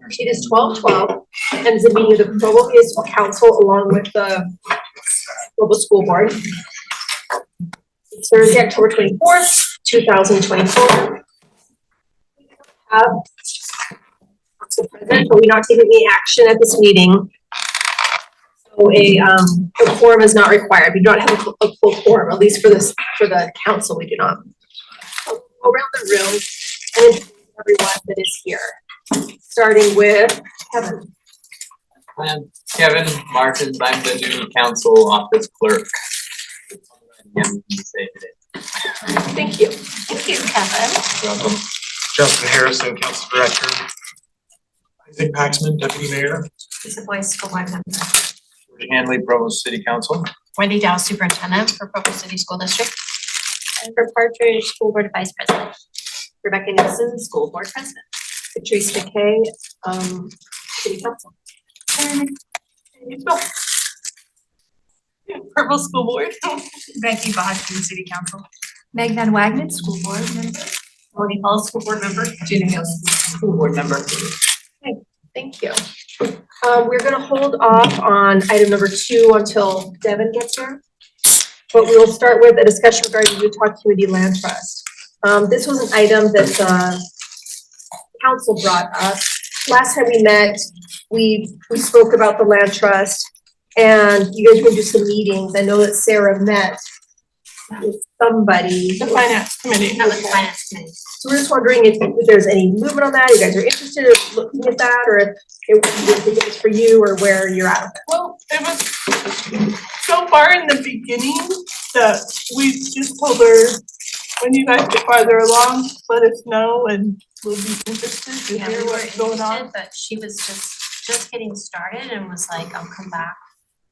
It is 12:12 and is a meeting of the Provo City School Council along with the Provo School Board. It's Thursday, October 24th, 2024. Have Council President, but we're not taking any action at this meeting. So a quorum is not required. We do not have a full quorum, at least for the council, we do not. So go around the room and introduce everyone that is here. Starting with Kevin. I'm Kevin Martins. I'm the new council office clerk. Thank you. Thank you, Kevin. Welcome. Justin Harrison, council director. Isaac Paxman, deputy mayor. Lisa Boyce, school board member. George Hanley, Provo City Council. Wendy Dow, superintendent for Provo City School District. And for Partridge, school board vice president. Rebecca Nielsen, school board president. Patrice McKay, city council. Provo School Board. Becky Bodkin, city council. Meg Van Wagner, school board member. Tony Hall, school board member. Gina Hills, school board member. Okay, thank you. We're gonna hold off on item number 2 until Devin gets here. But we will start with a discussion regarding Utah Community Land Trust. This was an item that council brought up. Last time we met, we spoke about the land trust and you guys were gonna do some meetings. I know that Sarah met with somebody. The finance committee. That was the finance committee. So we're just wondering if there's any movement on that, you guys are interested in looking at that, or if it was for you or where you're at with it. Well, it was so far in the beginning that we just told her, when you guys get farther along, let us know and we'll be interested to hear what's going on. But she was just getting started and was like, I'll come back.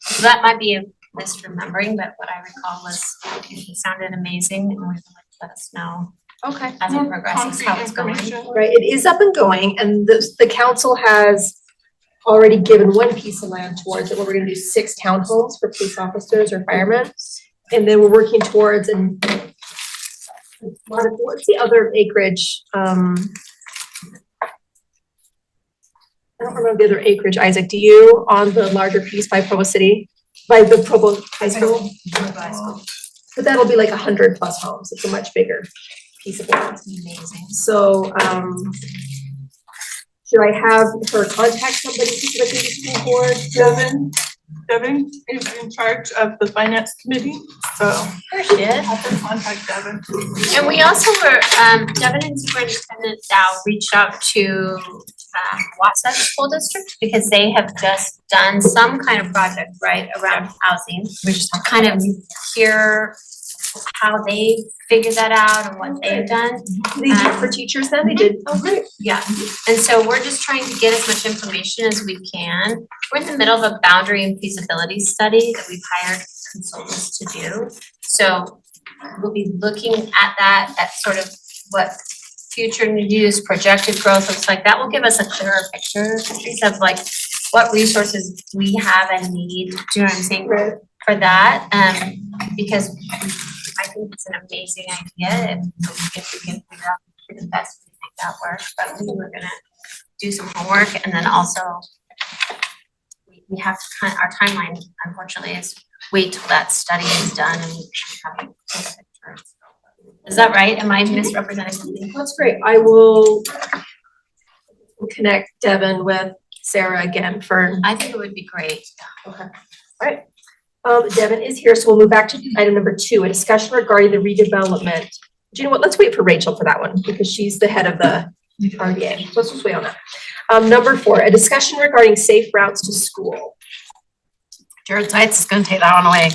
So that might be a misremembering, but what I recall was it sounded amazing and we would like to let us know Okay. as it progresses how it's going. Right, it is up and going, and the council has already given one piece of land towards it, where we're gonna do 6 townhomes for police officers or firemen. And then we're working towards what's the other acreage? I don't remember the other acreage, Isaac, do you, on the larger piece by Provo City, by the Provo High School? But that'll be like 100+ homes, it's a much bigger piece of land. Amazing. So, should I have her contact somebody so that they can board? Devin is in charge of the finance committee, so There she is. have her contact Devin. And we also were, Devin and Superintendent Dow reached out to Wasatch School District because they have just done some kind of project, right, around housing. We just kind of hear how they figured that out and what they've done. They did for teachers then? They did? Oh, great. Yeah, and so we're just trying to get as much information as we can. We're in the middle of a boundary and feasibility study that we've hired consultants to do. So we'll be looking at that, at sort of what future use, projected growth looks like. That will give us a clearer picture, Patrice, of like what resources we have and need, do you know what I'm saying, for that, because I think it's an amazing idea if we can figure out the best way to make that work. But we were gonna do some homework, and then also we have to our timeline, unfortunately, is wait till that study is done and we have a picture. Is that right? Am I misrepresenting something? That's great. I will connect Devin with Sarah again for. I think it would be great. Okay. All right. Devin is here, so we'll move back to item number 2, a discussion regarding the redevelopment. Do you know what? Let's wait for Rachel for that one because she's the head of the RDA. Let's just wait on that. Number 4, a discussion regarding safe routes to school. Jared Seitz is going to take that one away.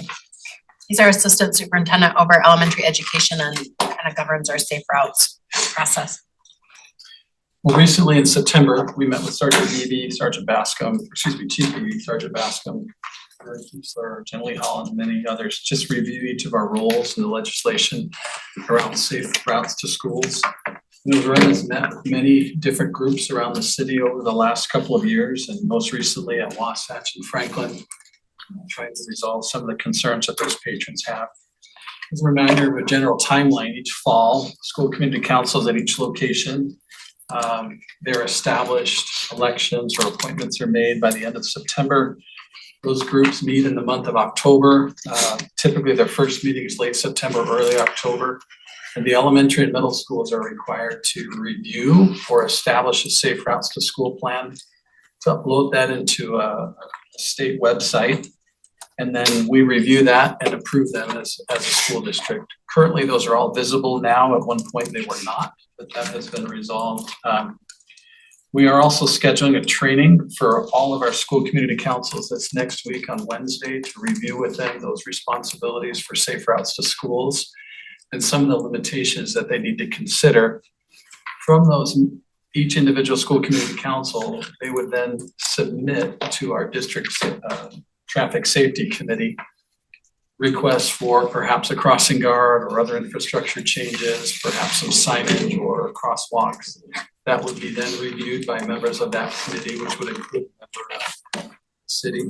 He's our assistant superintendent over elementary education and kind of governs our safe routes process. Well, recently in September, we met with Sergeant Beebe, Sergeant Bascom, Chief Beebe, Sergeant Bascom, Jen Lee Hall, and many others, just review each of our roles in the legislation around safe routes to schools. Lorraine has met with many different groups around the city over the last couple of years, and most recently at Wasatch and Franklin, trying to resolve some of the concerns that those patrons have. As a reminder of a general timeline, each fall, school community councils at each location They're established, elections or appointments are made by the end of September. Those groups meet in the month of October. Typically, their first meeting is late September, early October. And the elementary and middle schools are required to review or establish a safe routes to school plan, to upload that into a state website. And then we review that and approve them as a school district. Currently, those are all visible now. At one point, they were not, but that has been resolved. We are also scheduling a training for all of our school community councils. That's next week on Wednesday, to review with them those responsibilities for safe routes to schools and some of the limitations that they need to consider. From those, each individual school community council, they would then submit to our district traffic safety committee requests for perhaps a crossing guard or other infrastructure changes, perhaps some signage or crosswalks. That would be then reviewed by members of that committee, which would include members of the city.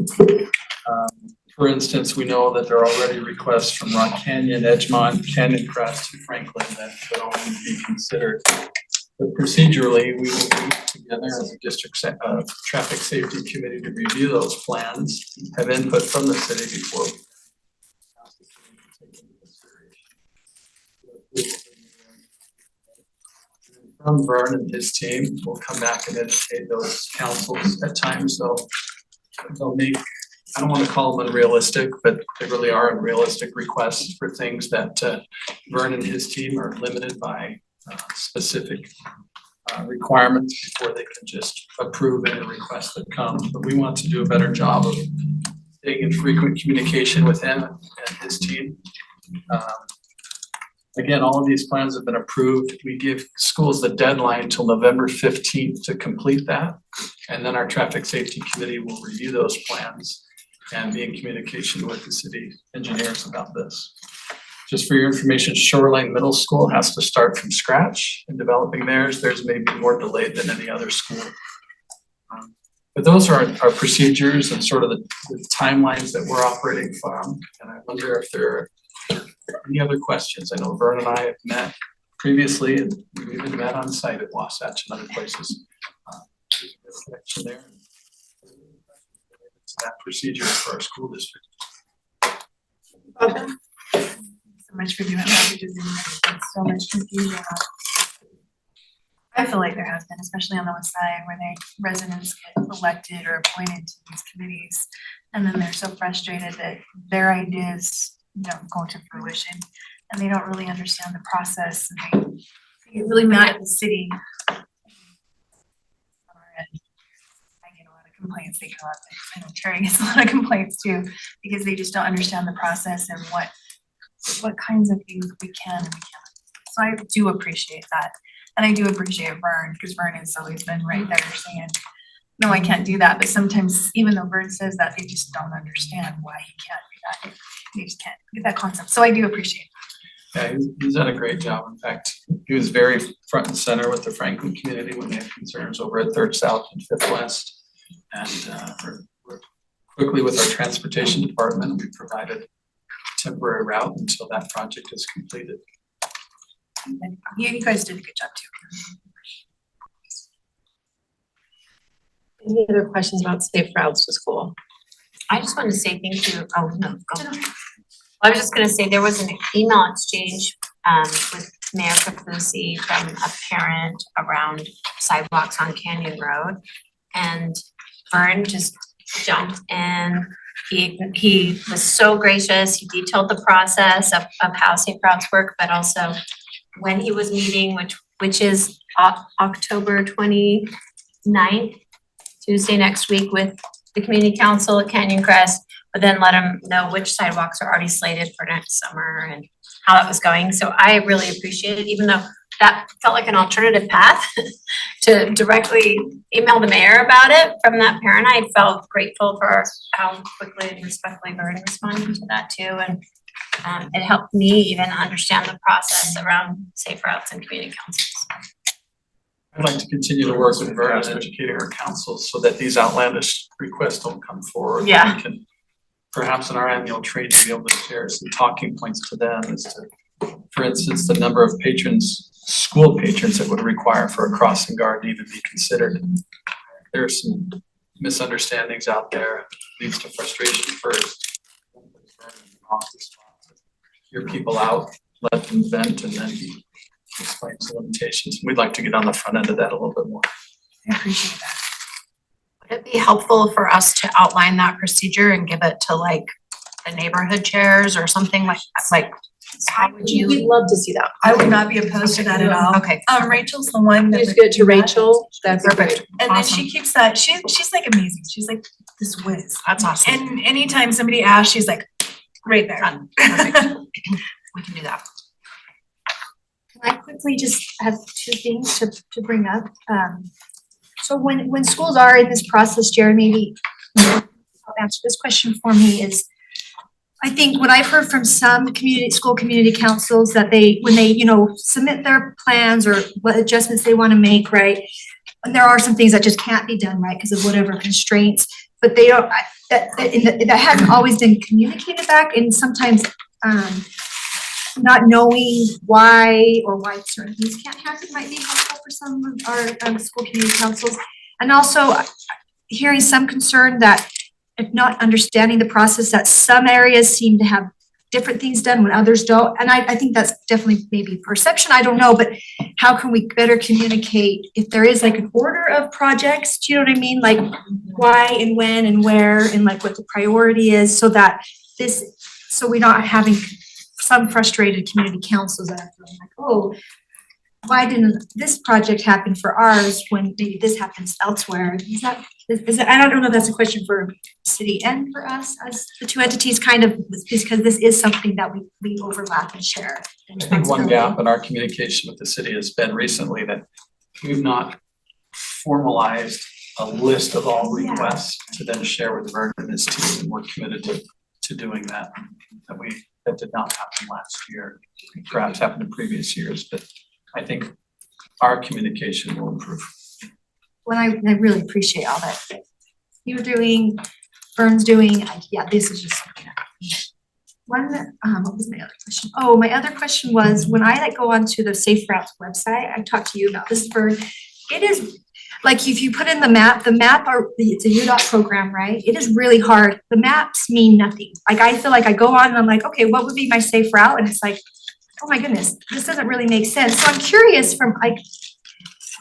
For instance, we know that there are already requests from Rock Canyon, Edgemont, Canyon Crest, and Franklin that all need to be considered. But procedurally, we will meet together as a district traffic safety committee to review those plans, have input from the city before we from Vern and his team will come back and educate those councils. At times they'll make, I don't want to call them unrealistic, but they really are unrealistic requests for things that Vern and his team are limited by specific requirements before they can just approve any request that comes. But we want to do a better job of staying in frequent communication with him and his team. Again, all of these plans have been approved. We give schools the deadline till November 15th to complete that. And then our traffic safety committee will review those plans and be in communication with the city engineers about this. Just for your information, Shoreline Middle School has to start from scratch in developing theirs. Theirs may be more delayed than any other school. But those are our procedures and sort of the timelines that we're operating from. And I wonder if there are any other questions? I know Vern and I have met previously, and we've even met on site at Wasatch and other places. Connection there. It's that procedure for our school district. Okay. So much for doing that, because there's so much confusion. I feel like there has been, especially on the west side, where residents get elected or appointed to these committees, and then they're so frustrated that their ideas don't go to fruition, and they don't really understand the process, and they get really mad at the city. I get a lot of complaints. They come up, I know Terry gets a lot of complaints too, because they just don't understand the process and what kinds of things we can and we can't. So I do appreciate that, and I do appreciate Vern, because Vern has always been right there saying, no, I can't do that. But sometimes, even though Vern says that, they just don't understand why he can't do that. They just can't get that concept. So I do appreciate it. Yeah, he's done a great job. In fact, he was very front and center with the Franklin community when they had concerns over at 3rd South and 5th West. And we're quickly with our transportation department, we provided a temporary route until that project is completed. You guys did a good job too. Any other questions about safe routes to school? I just wanted to say thank you. Oh, no, go. I was just gonna say there was an email exchange with Mayor Capuzzi from a parent around sidewalks on Canyon Road. And Vern just jumped in. He was so gracious. He detailed the process of how safe routes work, but also when he was meeting, which is October 29th, Tuesday next week, with the community council at Canyon Crest, but then let them know which sidewalks are already slated for next summer and how that was going. So I really appreciate it, even though that felt like an alternative path to directly email the mayor about it from that parent. I felt grateful for how quickly and respectfully Vern responded to that too. And it helped me even understand the process around safe routes and community councils. I'd like to continue to work with Vern and educating our councils so that these outlandish requests don't come forward. Yeah. We can, perhaps in our annual training, be able to share some talking points to them as to for instance, the number of patrons, school patrons that would require for a crossing guard to even be considered. There are some misunderstandings out there, leads to frustration first. Hear people out, let them vent, and then explain the limitations. We'd like to get on the front end of that a little bit more. I appreciate that. Would it be helpful for us to outline that procedure and give it to like the neighborhood chairs or something like how would you? We'd love to see that. I would not be opposed to that at all. Okay. Rachel's the one that. Just would get it to do that. Rachel, that's Perfect. great. And then Awesome. she keeps that, she's like amazing, she's like this whiz. That's awesome. And anytime somebody asks, she's like, right there. Done. Perfect. We can do that. Can I quickly just have two things to bring up? So when schools are in this process, Jeremy, maybe I'll answer this question for me is, I think what I've heard from some school community councils that when they, submit their plans or what adjustments they wanna make, right? And there are some things that just can't be done, right, because of whatever constraints, but they don't, that hasn't always been communicated back, and sometimes, not knowing why certain things can't happen might be helpful for some of our school community councils. And also hearing some concern that if not understanding the process, that some areas seem to have different things done when others don't. And I think that's definitely maybe perception, I don't know, but how can we better communicate if there is like an order of projects, do you know what I mean? Like why and when and where and like what the priority is so that so we're not having some frustrated community councils that are feeling like, oh, why didn't this project happen for ours when maybe this happens elsewhere? Is that, I don't know if that's a question for city and for us as the two entities kind of, because this is something that we overlap and share. I think one gap in our communication with the city has been recently that we've not formalized a list of all requests to then share with Vern and his team, and we're committed to doing that. That did not happen last year, perhaps happened in previous years, but I think our communication will improve. Well, I really appreciate all that you're doing, Vern's doing, yeah, this is just one, what was my other question? Oh, my other question was when I go onto the Safe Routes website, I talked to you about this, Vern, it is like if you put in the map it's a UDOT program, right? It is really hard. The maps mean nothing. Like I feel like I go on and I'm like, okay, what would be my safe route? And it's like, oh my goodness, this doesn't really make sense. So I'm curious from like,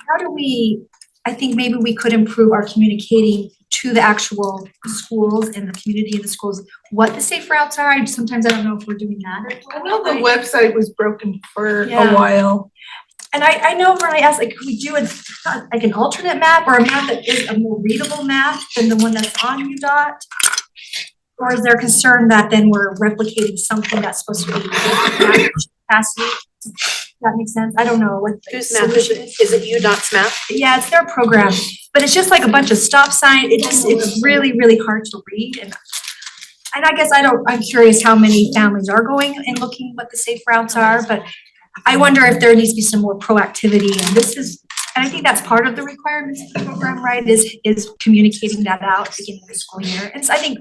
how do we, I think maybe we could improve our communicating to the actual schools and the community of the schools, what the safe routes are. Sometimes I don't know if we're doing that. I know the website was broken for Yeah. a while. And I know when I asked, like, could we do like an alternate map or a map that is a more readable map than the one that's on UDOT? Or is there concern that then we're replicating something that's supposed to be capacity? That makes sense? I don't know what. Whose map is it? Is it UDOT's map? Yeah, it's their program, but it's just like a bunch of stop signs. It's really, really hard to read. And I guess I'm curious how many families are going and looking what the safe routes are, but I wonder if there needs to be some more proactivity, and I think that's part of the requirements of the program, right, is communicating that out at the beginning of the school year. And so I think,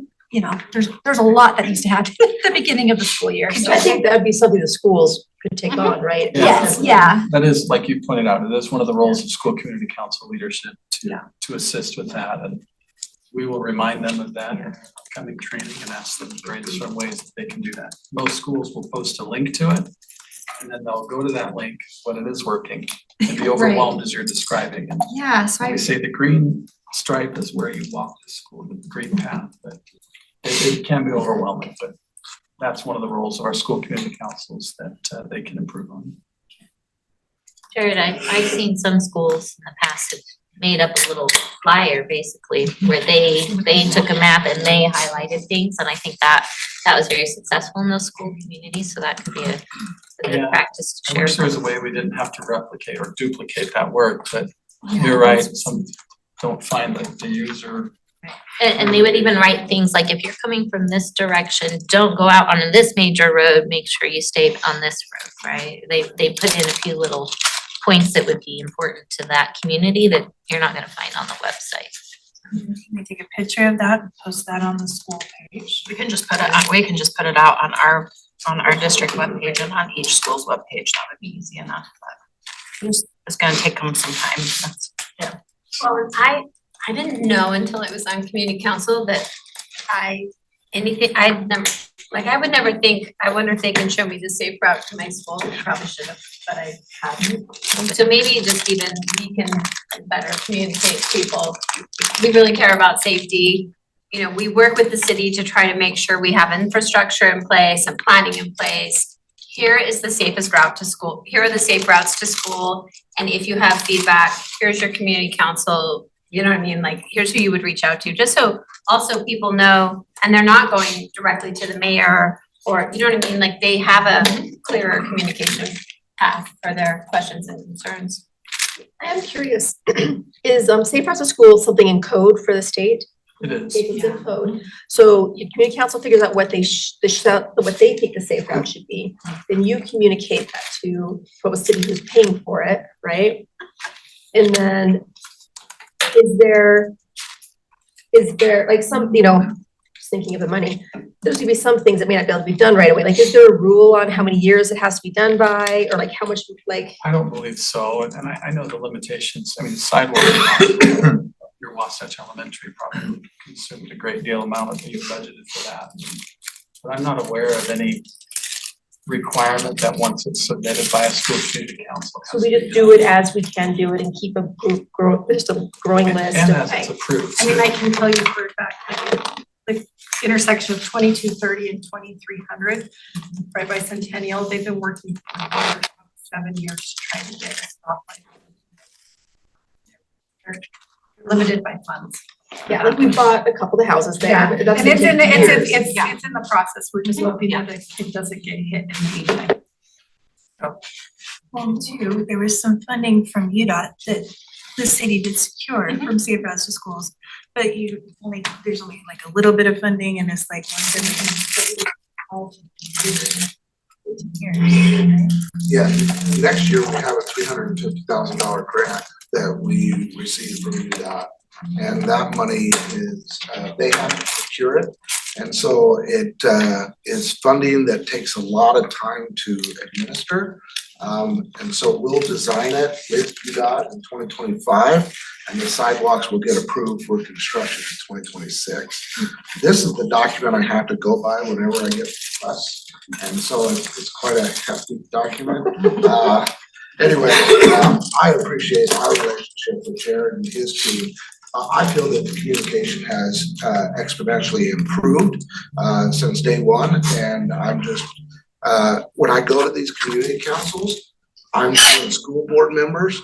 there's a lot that needs to happen at the beginning of the school year. So I think that'd be something the schools could take on, right? yes, yeah. That is, like you pointed out, it is one of the roles of school community council leadership to assist with that. And we will remind them of that in upcoming training and ask them to brainstorm ways that they can do that. Most schools will post a link to it, and then they'll go to that link when it is working and be overwhelmed as you're describing. And Yeah, so we say the green stripe is where you walk to school, the green path, but it can be overwhelming, but that's one of the roles of our school community councils that they can improve on. Jared, I've seen some schools in the past have made up a little flyer basically where they took a map and they highlighted things, and I think that was very successful in those school communities, so that could be a good practice to I share. wish there was a way we didn't have to replicate or duplicate that work, but you're right, some don't find the user. And they would even write things like, if you're coming from this direction, don't go out on this major road, make sure you stay on this road, right? They put in a few little points that would be important to that community that you're not gonna find on the website. Can we take a picture of that and post that on the school page? We can just put it out on our on our district webpage and on each school's webpage, that would be easy enough, but it's gonna take them some time. Well, and I didn't know until I was on community council that I'd never, like, I would never think, I wonder if they can show me the safe route to my school. Probably should have, but I haven't. So maybe just even we can better communicate to people. We really care about safety. You know, we work with the city to try to make sure we have infrastructure in place and planning in place. Here is the safest route to school. Here are the safe routes to school. And if you have feedback, here's your community council. You know what I mean? Like, here's who you would reach out to, just so also people know, and they're not going directly to the mayor, or, you know what I mean? Like, they have a clearer communication path for their questions and concerns. I am curious, is safe routes to school something in code for the state? It is. It's in code. So your community council figures out what they what they think the safe route should be. Then you communicate that to Provo City who's paying for it, right? And then is there like some, you know, just thinking of the money, there's gonna be some things that may not be able to be done right away. Like, is there a rule on how many years it has to be done by, or like how much, like? I don't believe so, and I know the limitations. I mean, the sidewalk, your Wasatch Elementary probably consumed a great deal amount of you budgeted for that. But I'm not aware of any requirement that once it's submitted by a school community council. So we just do it as we can do it and keep a just a growing list And of as it's approved. I mean, I can tell you for a fact, the intersection of 2230 and 2300, right by Centennial, they've been working for 7 years trying to get a stoplight. They're limited by funds. Yeah, like we bought a couple of the houses there. Yeah, but and that's it's gonna in, take years. it's in the process, we're just hoping that it doesn't get hit in the meantime. Well, too, there was some funding from UDOT that the city did secure from Safe Routes to Schools. But there's only like a little bit of funding and it's like Yeah, next year we have a $350,000 grant that we received from UDOT. And that money is, they have to procure it. And so it is funding that takes a lot of time to administer. And so we'll design it with UDOT in 2025, and the sidewalks will get approved for construction in 2026. This is the document I have to go by whenever I get requests. And so it's quite a hefty document. Anyway, I appreciate our relationship with Jared and his team. I feel that the communication has exponentially improved since day one, and I'm just, when I go to these community councils, I'm seeing school board members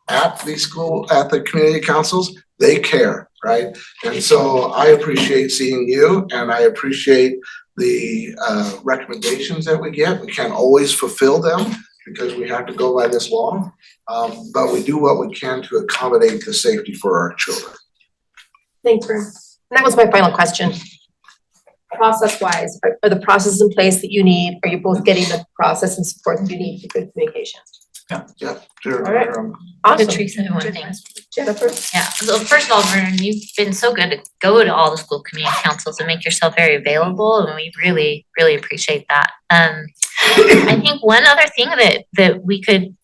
at the community councils, they care, right? And so I appreciate seeing you, and I appreciate the recommendations that we get. We can't always fulfill them because we have to go by this law, but we do what we can to accommodate the safety for our children. Thanks, Vern. And that was my final question. Process-wise, are the processes in place that you need? Are you both getting the process and support that you need for good communication? Yeah, Jared, All right. Good, Awesome. Teresa, one thing. Jennifer? Yeah, so first of all, Vernon, you've been so good to go to all the school community councils and make yourself very available, and we really, really appreciate that. I think one other thing that we could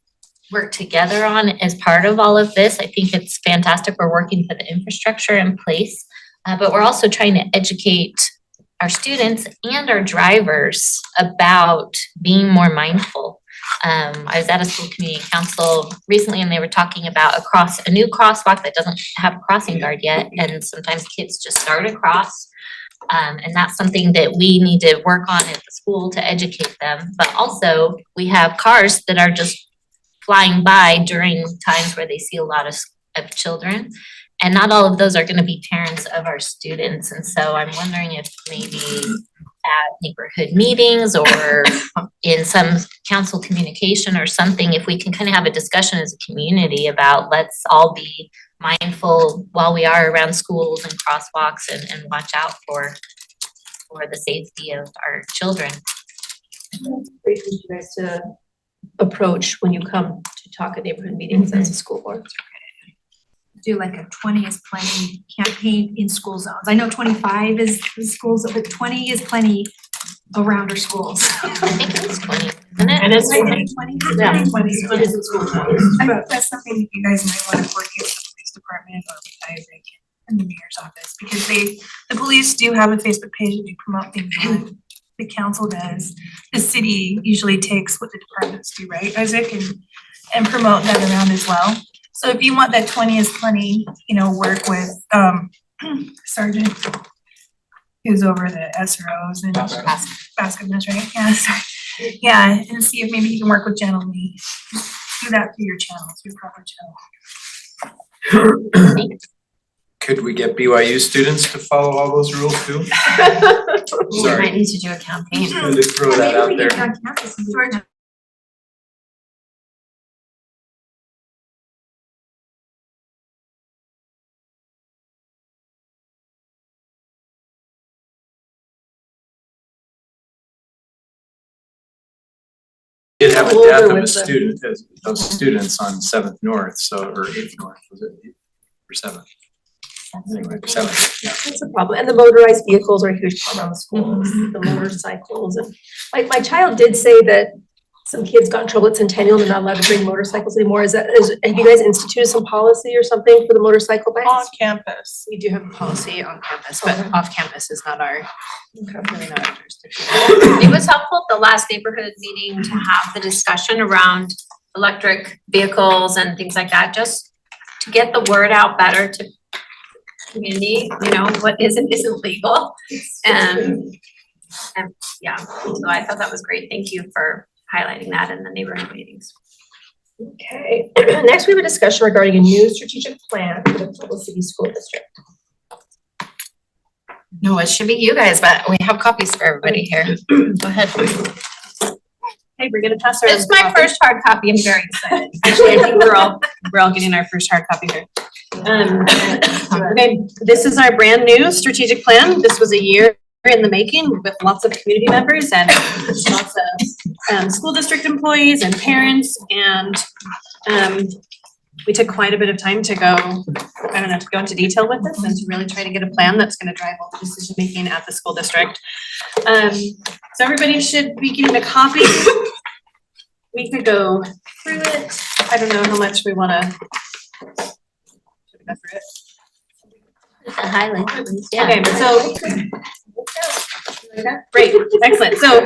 work together on as part of all of this, I think it's fantastic we're working for the infrastructure in place, but we're also trying to educate our students and our drivers about being more mindful. I was at a school community council recently and they were talking about a new crosswalk that doesn't have a crossing guard yet, and sometimes kids just start across. And that's something that we need to work on at the school to educate them. But also we have cars that are just flying by during times where they see a lot of children. And not all of those are going to be parents of our students. And so I'm wondering if maybe at neighborhood meetings or in some council communication or something, if we can kind of have a discussion as a community about let's all be mindful while we are around schools and crosswalks and watch out for the safety of our children. Great for you guys to approach when you come to talk at neighborhood meetings as a school board. Do like a 20 is plenty campaign in school zones. I know 25 is the school zone, but 20 is plenty around our schools. I think it was 20, isn't it? It is Right, 20. 20? Yeah. 20. It is in school times. I think that's something that you guys might wanna coordinate with the police department or with Isaac and the mayor's office, because the police do have a Facebook page and do promote things on. The council does, the city usually takes what the departments do, right, Isaac, and promote that around as well. So if you want that 20 is plenty, work with Sergeant who's over the SROs and basketball, right? Yeah, sorry. Yeah, and see if maybe you can work with Jen on me. Do that through your channels, your proper channel. Could we get BYU students to follow all those rules too? We Sorry, might need to do a campaign. just wanted to throw that out there. George, Did have a Older death of with a the- student, those students on 7th North, so, or 8th North, was it 8th or 7th? Anyway, 7th, yeah. That's a problem, and the motorized vehicles are a huge problem around the schools, the motorcycles, and my child did say that some kids got in trouble at Centennial, they're not allowed to bring motorcycles anymore, have you guys instituted some policy or something for the motorcycle On bikes? campus. We do have a policy on campus, but Okay. off campus is not our, Okay. really not our jurisdiction. It was helpful at the last neighborhood meeting to have the discussion around electric vehicles and things like that, just to get the word out better to community, what isn't legal. And yeah, so I thought that was great. Thank you for highlighting that in the neighborhood meetings. Okay, next we have a discussion regarding a new strategic plan for the Provo City School District. No, it should be you guys, but we have copies for everybody here. Go ahead. Hey, we're gonna pass our. It's my first hard copy. I'm very excited. Actually, I think we're all getting our first hard copy here. Okay, this is our brand new strategic plan. This was a year in the making with lots of community members and lots of school district employees and parents, and we took quite a bit of time to go into detail with this and to really try to get a plan that's gonna drive all the decision making at the school district. So everybody should be getting a copy. We could go through it. I don't know how much we wanna. Should we go through it? The highlight, yeah. Okay, so. Great, excellent, so I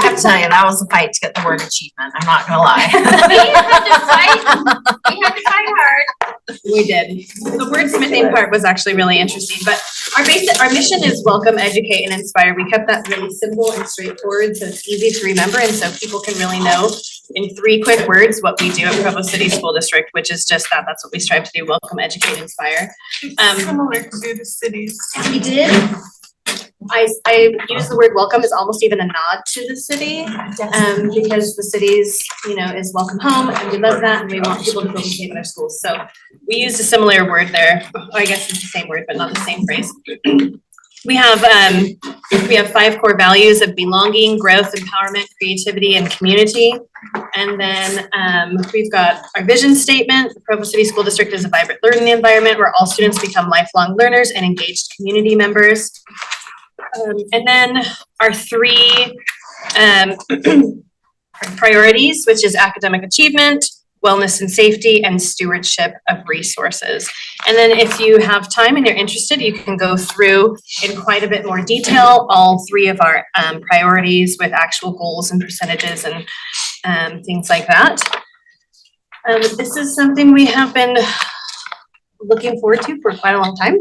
have to tell you, that was a fight to get the word achievement, I'm not gonna lie. We had to fight hard. We did. The wordsmithing part was actually really interesting, but our mission is welcome, educate, and inspire. We kept that really simple and straightforward, so it's easy to remember, and so people can really know in 3 quick words what we do at Provo City School District, which is just that. That's what we strive to do, welcome, educate, inspire. Similar to the cities. We did. I use the word welcome as almost even a nod to the city, because the city's, is welcome home, and we love that, and we want people to feel safe in our schools. So we used a similar word there. I guess it's the same word, but not the same phrase. We have 5 core values of belonging, growth, empowerment, creativity, and community. And then we've got our vision statement. The Provo City School District is a vibrant learning environment where all students become lifelong learners and engaged community members. And then our 3 priorities, which is academic achievement, wellness and safety, and stewardship of resources. And then if you have time and you're interested, you can go through in quite a bit more detail all 3 of our priorities with actual goals and percentages and things like that. This is something we have been looking forward to for quite a long time,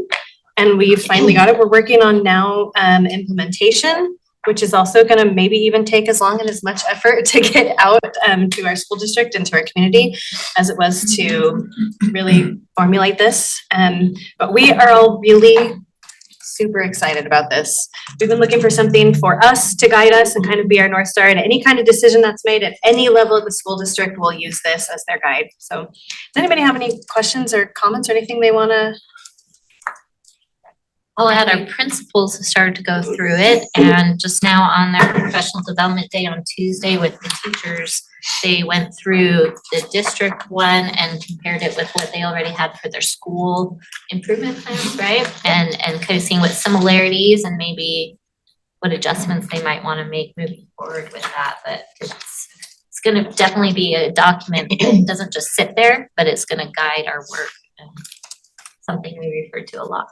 and we've finally got it. We're working on now implementation, which is also gonna maybe even take as long and as much effort to get out to our school district and to our community as it was to really formulate this. But we are all really super excited about this. We've been looking for something for us to guide us and kind of be our North Star, and any kind of decision that's made at any level of the school district will use this as their guide. So does anybody have any questions or comments or anything they wanna? I'll add our principals started to go through it, and just now on their professional development day on Tuesday with the teachers, they went through the district one and compared it with what they already had for their school improvement plans, right? And kind of seeing what similarities and maybe what adjustments they might wanna make moving forward with that, but it's gonna definitely be a document, it doesn't just sit there, but it's gonna guide our work and something we refer to a lot.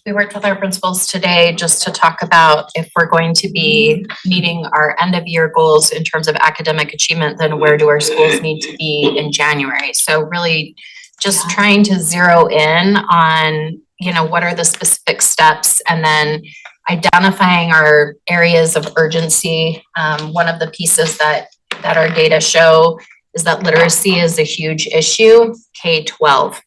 We worked with our principals today just to talk about if we're going to be meeting our end of year goals in terms of academic achievement, then where do our schools need to be in January? So really just trying to zero in on, you know, what are the specific steps and then identifying our areas of urgency. One of the pieces that our data show is that literacy is a huge issue, K-12.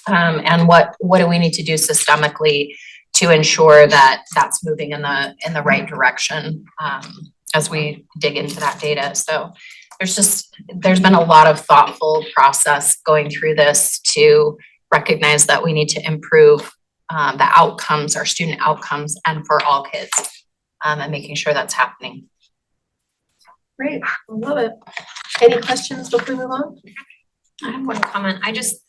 And what do we need to do systemically to ensure that that's moving in the right direction as we dig into that data. So there's been a lot of thoughtful process going through this to recognize that we need to improve the outcomes, our student outcomes, and for all kids, and making sure that's happening. Great, I love it. Any questions before we move on? I have one comment.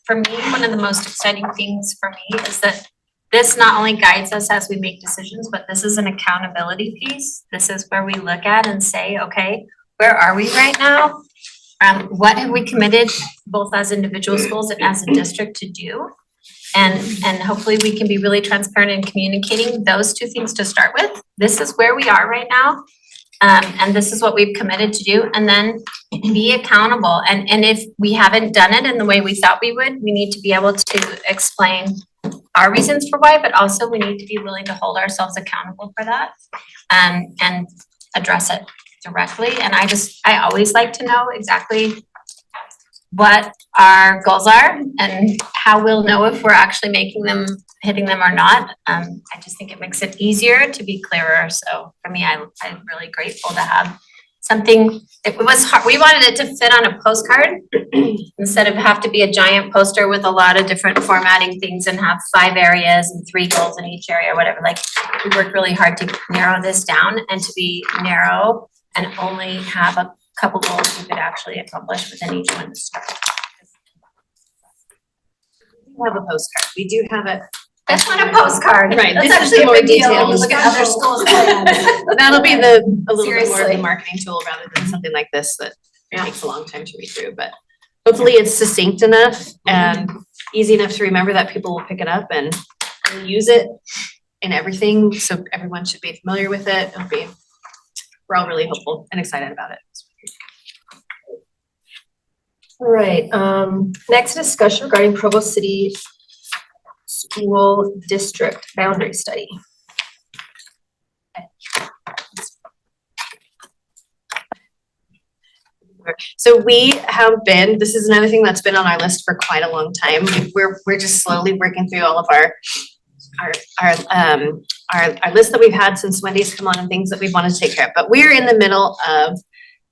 For me, one of the most exciting things for me is that this not only guides us as we make decisions, but this is an accountability piece. This is where we look at and say, okay, where are we right now? What have we committed both as individual schools and as a district to do? And hopefully we can be really transparent in communicating those two things to start with. This is where we are right now. And this is what we've committed to do, and then be accountable. And if we haven't done it in the way we thought we would, we need to be able to explain our reasons for why, but also we need to be willing to hold ourselves accountable for that and address it directly. And I always like to know exactly what our goals are and how we'll know if we're actually hitting them or not. I just think it makes it easier to be clearer. So for me, I'm really grateful to have something. It was hard. We wanted it to fit on a postcard instead of have to be a giant poster with a lot of different formatting things and have 5 areas and 3 goals in each area or whatever. Like, we worked really hard to narrow this down and to be narrow and only have a couple goals we could actually accomplish within each one to start. We have a postcard. We do have it. That's not a postcard. Right, That's this is actually a more big deal. detailed. Look at other schools' plans. That'll be a little bit more of Seriously. the marketing tool rather than something like this that Yeah. takes a long time to read through, but hopefully it's succinct enough and easy enough to remember that people will pick it up and use it in everything, so everyone should be familiar with it. We're all really hopeful and excited about it. All right, next discussion regarding Provo City School District boundary study. So we have been, this is another thing that's been on our list for quite a long time. We're just slowly working through all of our list that we've had since Wendy's come on and things that we want to take care of. But we're in the middle of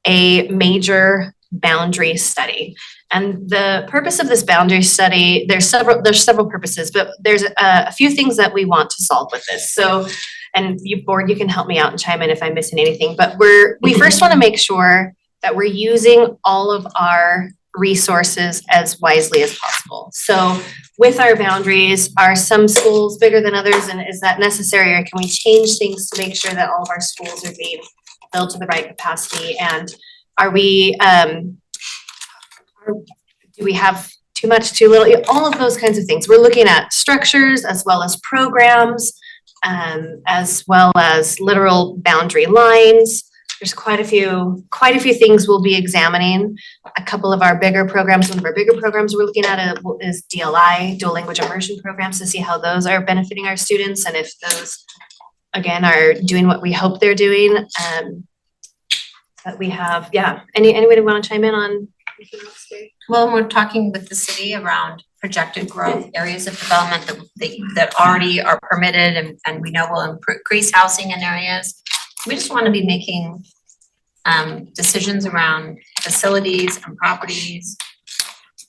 a major boundary study. And the purpose of this boundary study, there's several purposes, but there's a few things that we want to solve with this. So, and you board, you can help me out and chime in if I'm missing anything, but we first want to make sure that we're using all of our resources as wisely as possible. So with our boundaries, are some schools bigger than others, and is that necessary, or can we change things to make sure that all of our schools are being built to the right capacity? And are we, do we have too much, too little, all of those kinds of things. We're looking at structures as well as programs, as well as literal boundary lines. There's quite a few things we'll be examining. A couple of our bigger programs, one of our bigger programs we're looking at is DLI, dual language immersion programs, to see how those are benefiting our students and if those, again, are doing what we hope they're doing. But we have, yeah, anybody want to chime in on anything else there? Well, we're talking with the city around projected growth, areas of development that already are permitted and we know will increase housing in areas. We just want to be making decisions around facilities and properties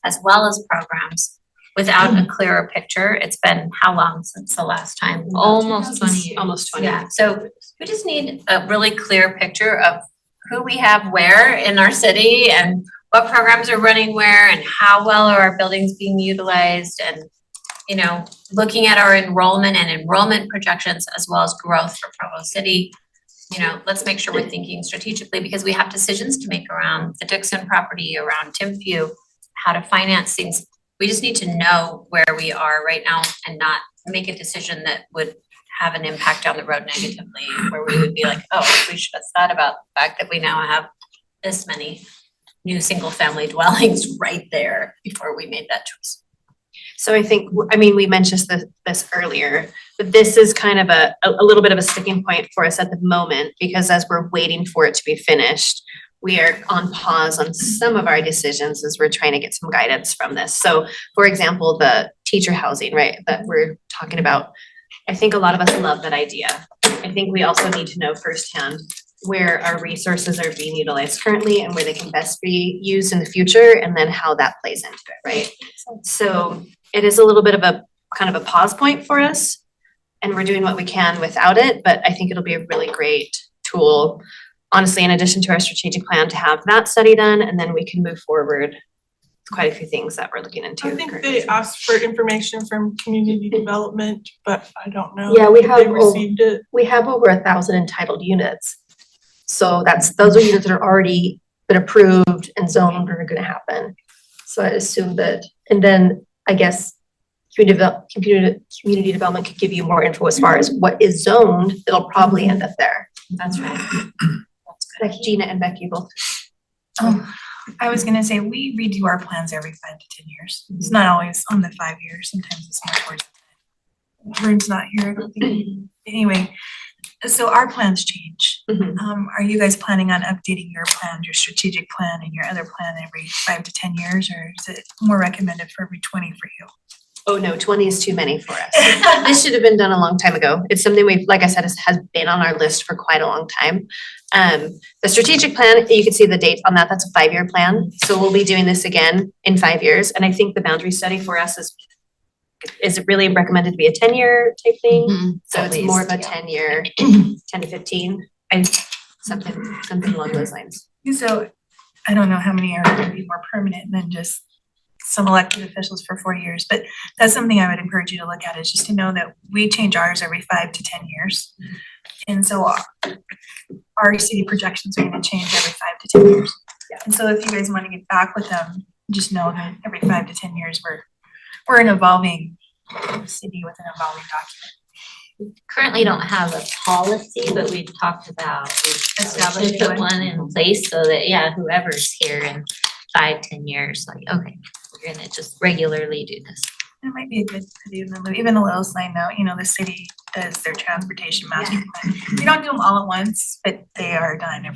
as well as programs without a clearer picture. It's been how long since the last time? Almost 20 years. Almost 20 Yeah, so we just need a really clear picture of who we have where in our city and what programs are running where and how well are our buildings being utilized and you know, looking at our enrollment and enrollment projections as well as growth for Provo City. You know, let's make sure we're thinking strategically because we have decisions to make around the Dixon property, around Timpview, how to finance things. We just need to know where we are right now and not make a decision that would have an impact down the road negatively, where we would be like, oh, we should have thought about the fact that we now have this many new single family dwellings right there before we made that choice. So I think, I mean, we mentioned this earlier, but this is kind of a little bit of a sticking point for us at the moment, because as we're waiting for it to be finished, we are on pause on some of our decisions as we're trying to get some guidance from this. So for example, the teacher housing, right, that we're talking about, I think a lot of us love that idea. I think we also need to know firsthand where our resources are being utilized currently and where they can best be used in the future, and then how that plays into it, right? So it is a little bit of a kind of a pause point for us, and we're doing what we can without it, but I think it'll be a really great tool, honestly, in addition to our strategic plan, to have that study done, and then we can move forward with quite a few things that we're looking into. I think they asked for information from community development, but I don't know Yeah, we if have they received it. We have over 1,000 entitled units. So those are units that are already been approved and zoned are gonna happen. So I assume that, and then I guess community development could give you more info as far as what is zoned, it'll probably end up there. That's right. Like Gina and Becky both. I was gonna say, we redo our plans every 5 to 10 years. It's not always on the 5 years, sometimes it's more towards the time. Vern's not here, I don't think. Anyway, so our plans change. Are you guys planning on updating your plan, your strategic plan and your other plan every 5 to 10 years, or is it more recommended for every 20 for you? Oh no, 20 is too many for us. This should have been done a long time ago. It's something we've, like I said, has been on our list for quite a long time. The strategic plan, you can see the date on that, that's a 5-year plan. So we'll be doing this again in 5 years. And I think the boundary study for us is it really recommended to be a 10-year type thing? So it's more of a 10-year, 10 to 15, and something along those lines. So I don't know how many are gonna be more permanent than just some elected officials for 4 years, but that's something I would encourage you to look at, is just to know that we change ours every 5 to 10 years. And so our city projections are gonna change every 5 to 10 years. And so if you guys wanna get back with them, just know that every 5 to 10 years, we're an evolving city with an evolving document. Currently don't have a policy, but we've talked about, we should put one in place so that, yeah, whoever's here in 5, 10 years, like, okay, we're gonna just regularly do this. It might be a good to do, even a little side note, you know, the city does their transportation master plan. We don't do them all at once, but they are done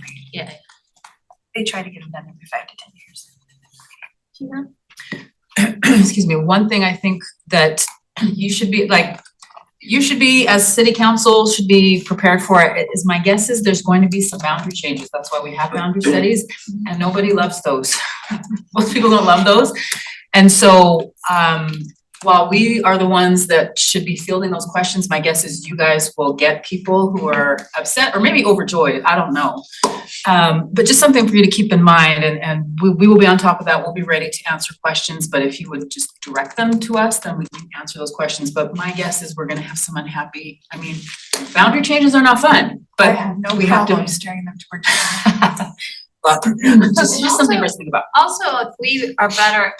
they try to get them done every 5 to 10 years. Excuse me, one thing I think that you should be, as city council, should be prepared for it, is my guess is there's going to be some boundary changes. That's why we have boundary studies, and nobody loves those. Most people don't love those. And so, while we are the ones that should be fielding those questions, my guess is you guys will get people who are upset or maybe overjoyed, I don't know. But just something for you to keep in mind, and we will be on top of that. We'll be ready to answer questions, but if you would just direct them to us, then we can answer those questions. But my guess is we're gonna have some unhappy, I mean, boundary changes are not fun, but I have no we have to. problem steering them towards. Just something for us to think about. Also, if we are better,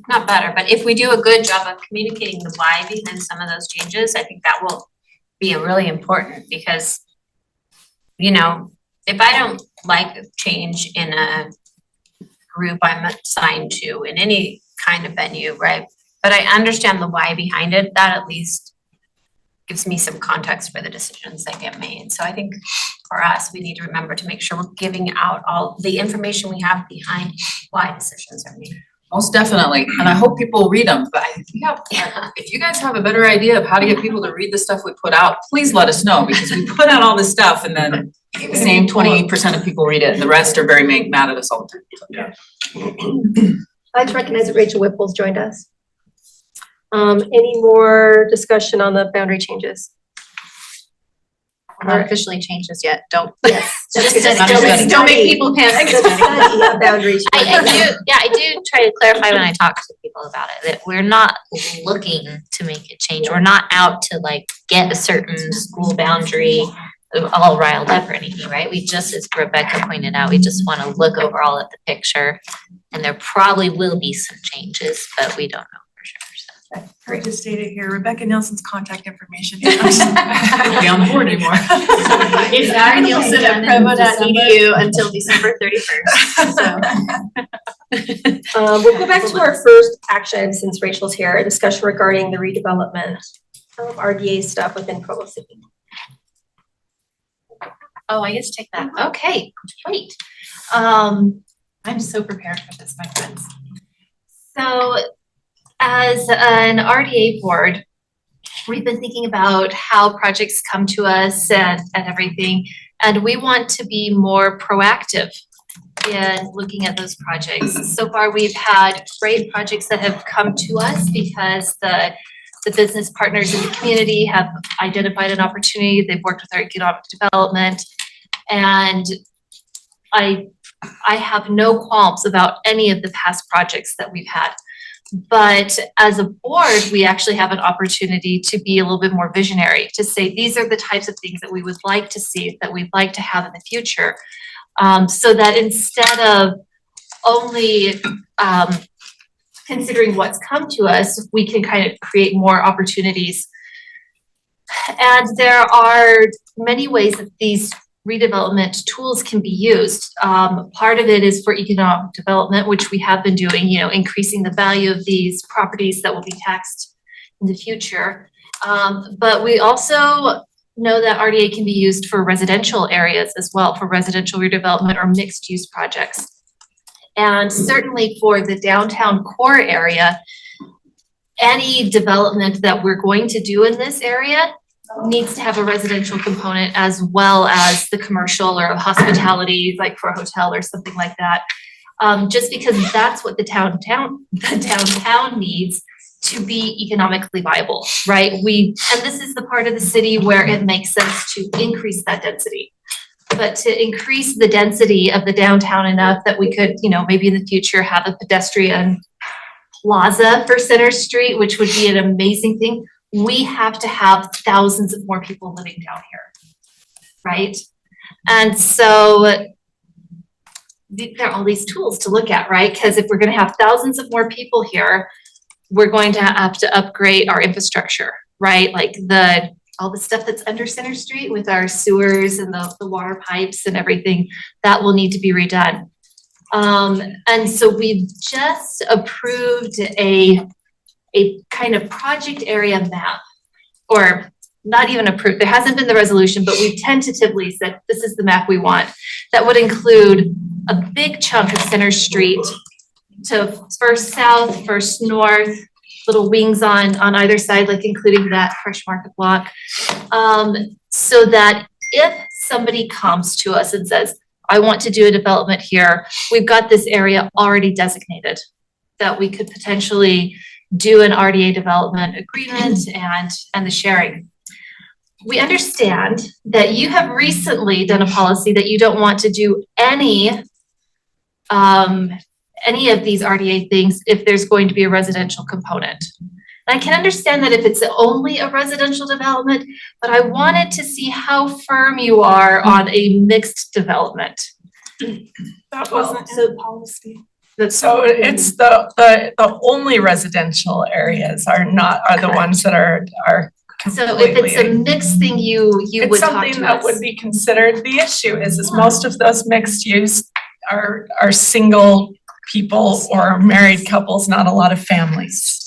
not better, but if we do a good job of communicating the why behind some of those changes, I think that will be really important, because, you know, if I don't like a change in a group I'm assigned to in any kind of venue, right? But I understand the why behind it, that at least gives me some context for the decisions that get made. So I think for us, we need to remember to make sure we're giving out all the information we have behind why decisions are made. Most definitely, and I hope people read them, but if you guys have a better idea of how to get people to read the stuff we put out, please let us know, because we put out all this stuff and then the same 28% of people read it, and the rest are very mad at us all the time. I'd like to recognize that Rachel Whipple's joined us. Any more discussion on the boundary changes? Not officially changes yet, don't. Yes. Just It's a still a study. Don't make study. people panic. It's a study of boundaries. I do try to clarify when I talk to people about it, that we're not looking to make a change. We're not out to like get a certain school boundary all riled up or anything, right? We just, as Rebecca pointed out, we just want to look overall at the picture. And there probably will be some changes, but we don't know for sure. I'll just state it here, Rebecca Nielsen's contact information. Won't be on the board anymore. It's rnielsen@provo.edu until December 31st, so. We'll go back to our first action since Rachel's here, a discussion regarding the redevelopment of RDA stuff within Provo City. Oh, I get to take that. Okay, great. I'm so prepared for this, my friends. So as an RDA board, we've been thinking about how projects come to us and everything, and we want to be more proactive in looking at those projects. So far, we've had great projects that have come to us because the business partners in the community have identified an opportunity. They've worked with our economic development, and I have no qualms about any of the past projects that we've had. But as a board, we actually have an opportunity to be a little bit more visionary, to say these are the types of things that we would like to see, that we'd like to have in the future. So that instead of only considering what's come to us, we can kind of create more opportunities. And there are many ways that these redevelopment tools can be used. Part of it is for economic development, which we have been doing, increasing the value of these properties that will be taxed in the future. But we also know that RDA can be used for residential areas as well, for residential redevelopment or mixed use projects. And certainly for the downtown core area, any development that we're going to do in this area needs to have a residential component as well as the commercial or hospitality, like for a hotel or something like that. Just because that's what the downtown needs to be economically viable, right? And this is the part of the city where it makes sense to increase that density. But to increase the density of the downtown enough that we could, maybe in the future have a pedestrian plaza for Center Street, which would be an amazing thing. We have to have thousands of more people living down here, right? And so there are all these tools to look at, right? Because if we're going to have thousands of more people here, we're going to have to upgrade our infrastructure, right? Like all the stuff that's under Center Street with our sewers and the water pipes and everything, that will need to be redone. And so we've just approved a kind of project area map, or not even approved, there hasn't been the resolution, but we've tentatively said this is the map we want. That would include a big chunk of Center Street to first south, first north, little wings on either side, like including that Fresh Market block. So that if somebody comes to us and says, I want to do a development here, we've got this area already designated that we could potentially do an RDA development agreement and the sharing. We understand that you have recently done a policy that you don't want to do any of these RDA things if there's going to be a residential component. And I can understand that if it's only a residential development, but I wanted to see how firm you are on a mixed development. That wasn't in the policy. So it's the only residential areas are the ones that are So if it's a mixed thing, you would talk to us. It's something that would be considered. The issue is most of those mixed use are single people or married couples, not a lot of families.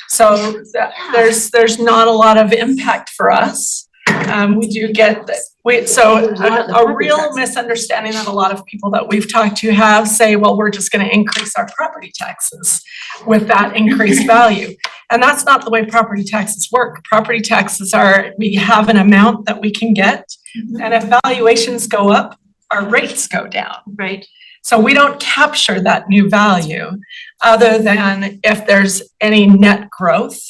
So there's not a lot of impact for us. We do get that. A real misunderstanding that a lot of people that we've talked to have say, well, we're just going to increase our property taxes with that increased value. And that's not the way property taxes work. Property taxes we have an amount that we can get. And if valuations go up, our rates go down. Right. So we don't capture that new value other than if there's any net growth,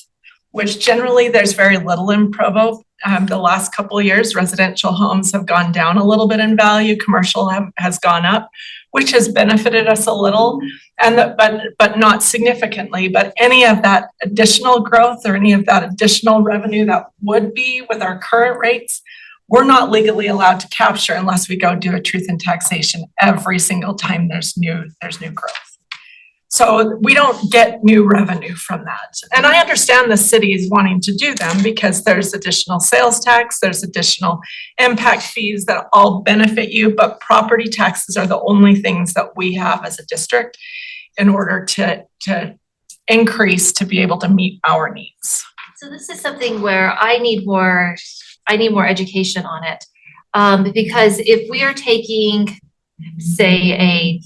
which generally there's very little in Provo. The last couple of years, residential homes have gone down a little bit in value, commercial has gone up, which has benefited us a little, but not significantly. But any of that additional growth or any of that additional revenue that would be with our current rates, we're not legally allowed to capture unless we go do a truth in taxation every single time there's new growth. So we don't get new revenue from that. And I understand the city is wanting to do them because there's additional sales tax, there's additional impact fees that all benefit you, but property taxes are the only things that we have as a district in order to increase to be able to meet our needs. So this is something where I need more education on it. Because if we are taking, say,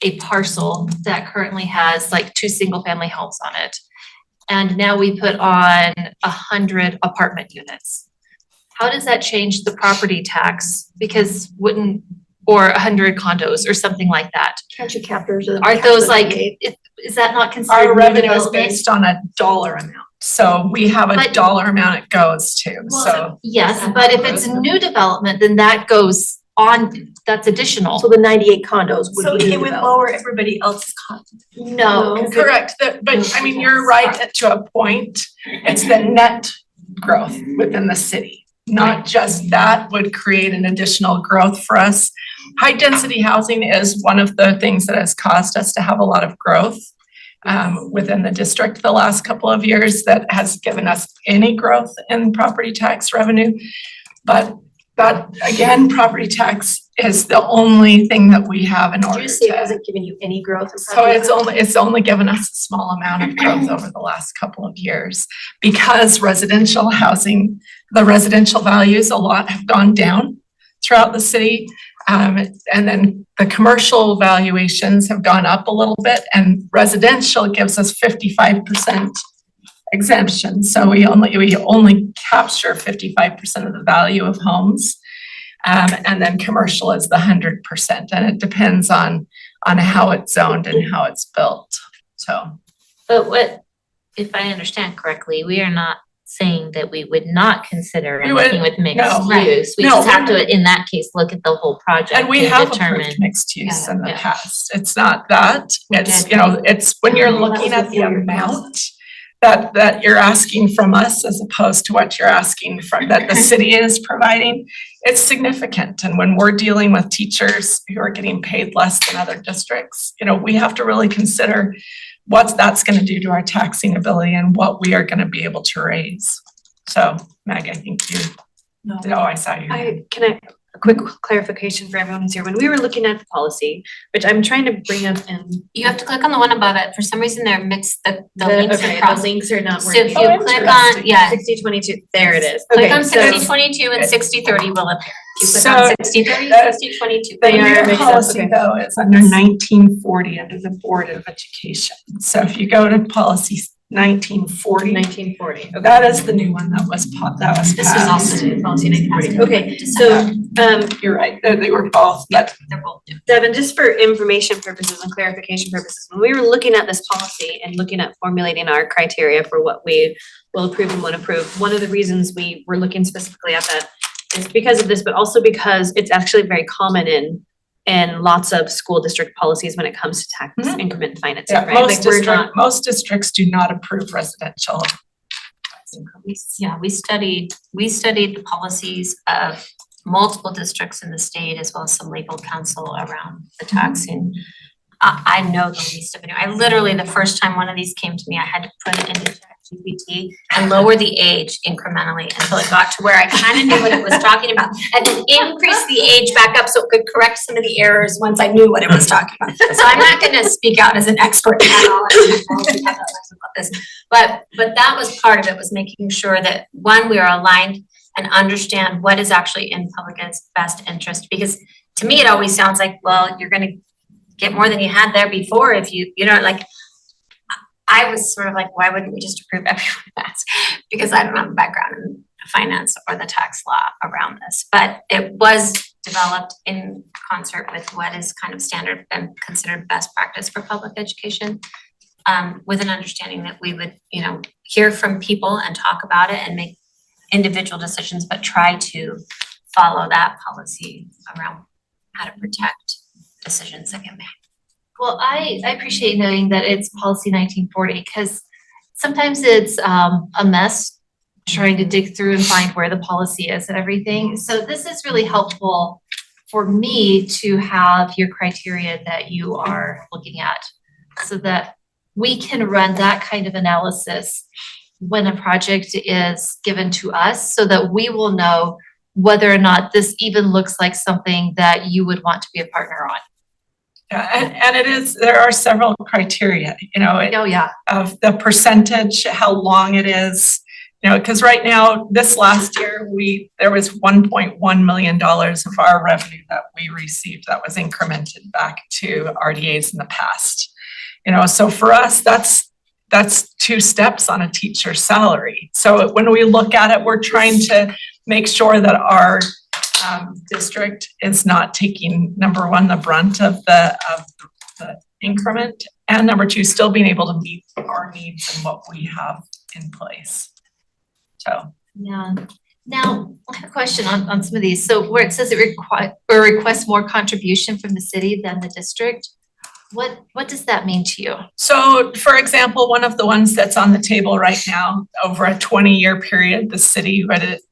a parcel that currently has like 2 single-family homes on it, and now we put on 100 apartment units, how does that change the property tax? Because or 100 condos or something like that? Can't you capture? Aren't those like, is that not considered Our new revenue is development? based on a dollar amount. So we have a dollar amount it goes to, so. Yes, but if it's new development, then that goes on, that's additional. So the 98 condos would So be it would lower everybody else's cost. No. Correct, but I mean, you're right to a point. It's the net growth within the city, not just that would create an additional growth for us. High density housing is one of the things that has caused us to have a lot of growth within the district the last couple of years that has given us any growth in property tax revenue. But again, property tax is the only thing that we have in order to. Did you say it hasn't given you any growth? So it's only given us a small amount of growth over the last couple of years because residential housing, the residential values a lot have gone down throughout the city. And then the commercial valuations have gone up a little bit, and residential gives us 55% exemption. So we only capture 55% of the value of homes. And then commercial is the 100%, and it depends on how it's zoned and how it's built, so. But what, if I understand correctly, we are not saying that we would not consider anything with mixed use. We just have to, in that case, look at the whole project And we to have determine. approved mixed use in the past. It's not that, it's, it's when you're looking at the amount that you're asking from us as opposed to what you're asking from, that the city is providing, it's significant. And when we're dealing with teachers who are getting paid less than other districts, we have to really consider what that's gonna do to our taxing ability and what we are gonna be able to raise. So Meg, I think I saw you. A quick clarification for everyone who's here. When we were looking at the policy, which I'm trying to bring up in. You have to click on the one above it. For some reason, they're mixed, the links are Okay, the crossed. links are not So working. if you click on, 6022, there it is. click Okay, on so 6022 and 6030 will appear. If you click So on 6030, the- 6022. The They are new mixed up, policy okay. though is under 1940 under the Board of Education. So if you go to policy 1940, 1940, okay. that is the new one that was passed. This is also new, policy 1940. Okay, so, You're right, they were both, but They're both new. Devin, just for information purposes and clarification purposes, when we were looking at this policy and looking at formulating our criteria for what we will approve and won't approve, one of the reasons we were looking specifically at that is because of this, but also because it's actually very common in lots of school district policies when it comes to tax increment financing, right? Like we're not. most districts do not approve residential. Yeah, we studied the policies of multiple districts in the state as well as some legal counsel around the taxing. I know the least of it. I literally, the first time one of these came to me, I had to put it into ChatGPT and lower the age incrementally until it got to where I kind of knew what it was talking about, and then increase the age back up so it could correct some of the errors once I knew what it was talking about. So I'm not gonna speak out as an expert at all. But that was part of it, was making sure that, one, we are aligned and understand what is actually in public's best interest. Because to me, it always sounds like, well, you're gonna get more than you had there before if I was sort of like, why wouldn't we just approve everyone that? Because I don't have a background in finance or the tax law around this. But it was developed in concert with what is kind of standard and considered best practice for public education, with an understanding that we would, hear from people and talk about it and make individual decisions, but try to follow that policy around how to protect decisions that get made. Well, I appreciate knowing that it's policy 1940, because sometimes it's a mess trying to dig through and find where the policy is and everything. So this is really helpful for me to have your criteria that you are looking at, so that we can run that kind of analysis when a project is given to us, so that we will know whether or not this even looks like something that you would want to be a partner on. Yeah, and it is, there are several criteria, you know, Oh, yeah. of the percentage, how long it is. You know, because right now, this last year, there was $1.1 million of our revenue that we received that was incremented back to RDAs in the past. You know, so for us, that's 2 steps on a teacher's salary. So when we look at it, we're trying to make sure that our district is not taking, number one, the brunt of the increment, and number 2, still being able to meet our needs and what we have in place. So. Yeah. Now, I have a question on some of these. So where it says it requests more contribution from the city than the district, what does that mean to you? So for example, one of the ones that's on the table right now, over a 20-year period, the city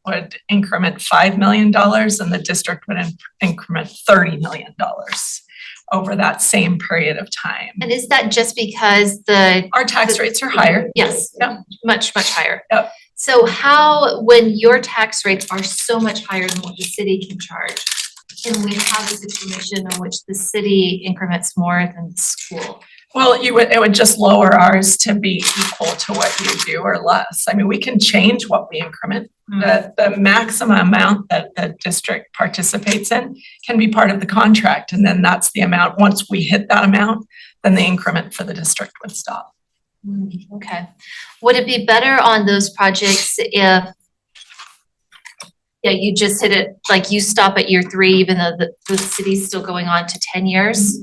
would increment $5 million and the district would increment $30 million over that same period of time. And is that just because our tax rates are higher? Yes. Yep. Much higher. Yep. So how, when your tax rates are so much higher than what the city can charge, can we have a situation in which the city increments more than the school? Well, it would just lower ours to be equal to what you do or less. I mean, we can change what we increment. The maximum amount that the district participates in can be part of the contract, and then that's the amount. Once we hit that amount, then the increment for the district would stop. Okay. Would it be better on those projects if you just hit it, like you stop at year 3, even though the city's still going on to 10 years?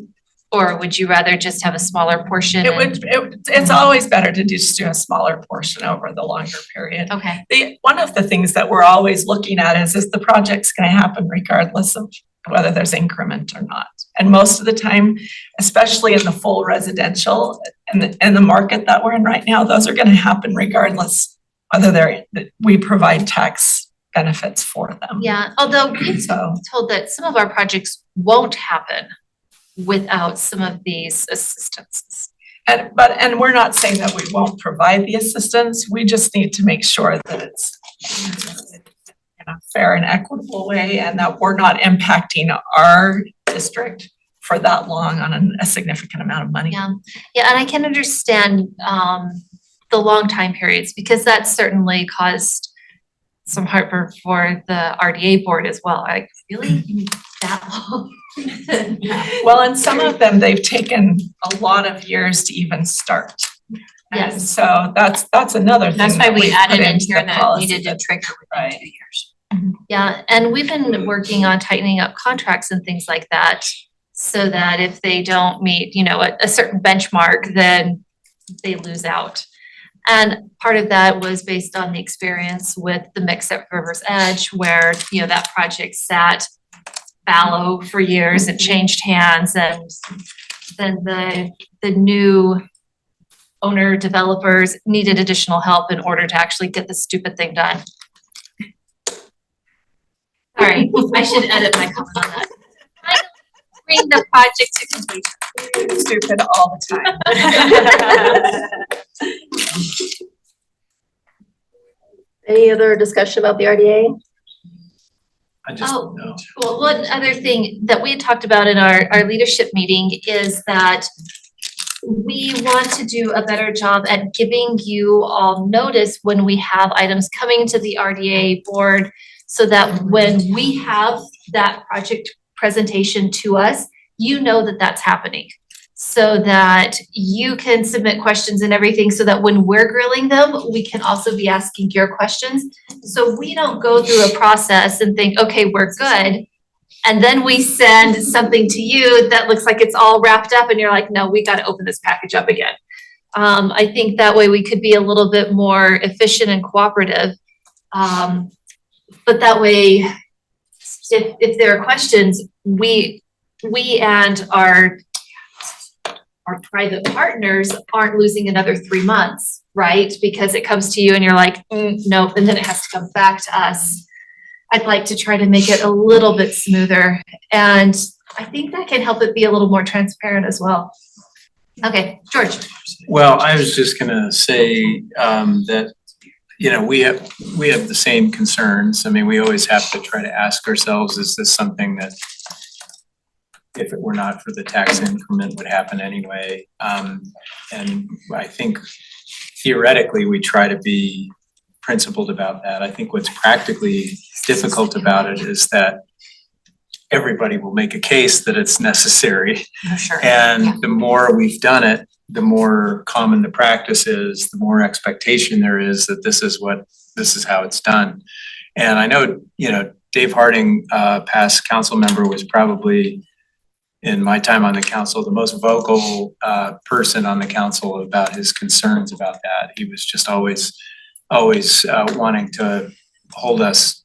Or would you rather just have a smaller portion? It's always better to just do a smaller portion over the longer period. Okay. One of the things that we're always looking at is the project's gonna happen regardless of whether there's increment or not. And most of the time, especially in the full residential and the market that we're in right now, those are gonna happen regardless whether we provide tax benefits for them. Yeah, although we've told that some of our projects won't happen without some of these assistances. And we're not saying that we won't provide the assistance, we just need to make sure that it's in a fair and equitable way, and that we're not impacting our district for that long on a significant amount of money. Yeah, and I can understand the long time periods, because that certainly caused some heartburn for the RDA board as well. Like, really? That long? Well, and some of them, they've taken a lot of years to even start. Yes. And so that's another thing. That's why we added in into here the that policy needed to trigger within right. 2 years. Yeah, and we've been working on tightening up contracts and things like that, so that if they don't meet, a certain benchmark, then they lose out. And part of that was based on the experience with the mix at River's Edge, where, that project sat fallow for years and changed hands, and then the new owner developers needed additional help in order to actually get the stupid thing done. All right, I should edit my comment on that. Bring the project to completion. Stupid all the time. Any other discussion about the RDA? I just, Oh, no. well, one other thing that we had talked about in our leadership meeting is that we want to do a better job at giving you all notice when we have items coming to the RDA board, so that when we have that project presentation to us, that that's happening. So that you can submit questions and everything, so that when we're grilling them, we can also be asking your questions. So we don't go through a process and think, okay, we're good, and then we send something to you that looks like it's all wrapped up and you're like, no, we gotta open this package up again. I think that way we could be a little bit more efficient and cooperative But that way, if there are questions, we and our private partners aren't losing another 3 months, right? Because it comes to you and you're like, nope, and then it has to come back to us. I'd like to try to make it a little bit smoother, and I think that can help it be a little more transparent as well. Okay, George. Well, I was just gonna say, that, you know, we have the same concerns. I mean, we always have to try to ask ourselves, is this something that, if it were not for the tax increment, would happen anyway? And I think theoretically, we try to be principled about that. I think what's practically difficult about it is that everybody will make a case that it's necessary. For sure. And the more we've done it, the more common the practice is, the more expectation there is that this is how it's done. And I know, you know, Dave Harding, past council member, was probably, in my time on the council, the most vocal person on the council about his concerns about that. He was just always wanting to hold us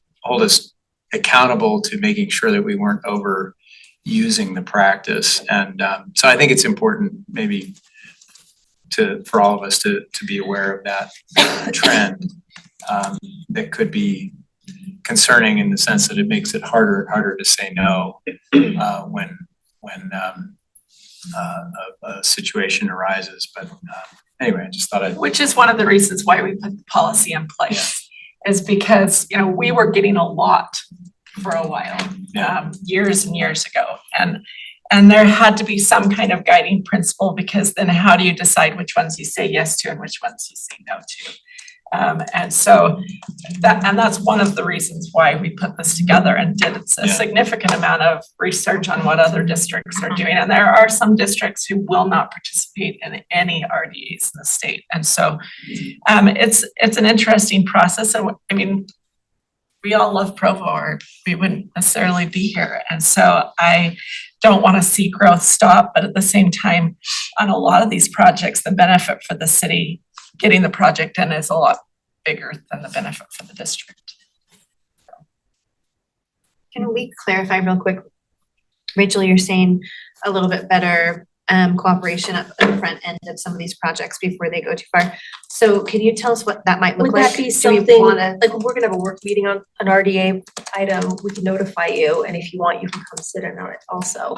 accountable to making sure that we weren't overusing the practice. And so I think it's important maybe for all of us to be aware of that trend that could be concerning in the sense that it makes it harder and harder to say no when a situation arises. But anyway, I just thought I'd. Which is one of the reasons why we put the policy in place, is because, you know, we were getting a lot for a while, years and years ago. And there had to be some kind of guiding principle, because then how do you decide which ones you say yes to and which ones you say no to? And so that's one of the reasons why we put this together and did a significant amount of research on what other districts are doing. And there are some districts who will not participate in any RDAs in the state. And so it's an interesting process. And I mean, we all love Provo, or we wouldn't necessarily be here. And so I don't want to see growth stop, but at the same time, on a lot of these projects, the benefit for the city getting the project in is a lot bigger than the benefit for the district. Can we clarify real quick? Rachel, you're saying a little bit better cooperation at the front end of some of these projects before they go too far. So can you tell us what that might look Would like? that be Do we something, wanna- like, we're gonna have a work meeting on an RDA item, we can notify you, and if you want, you can come sit in on it also.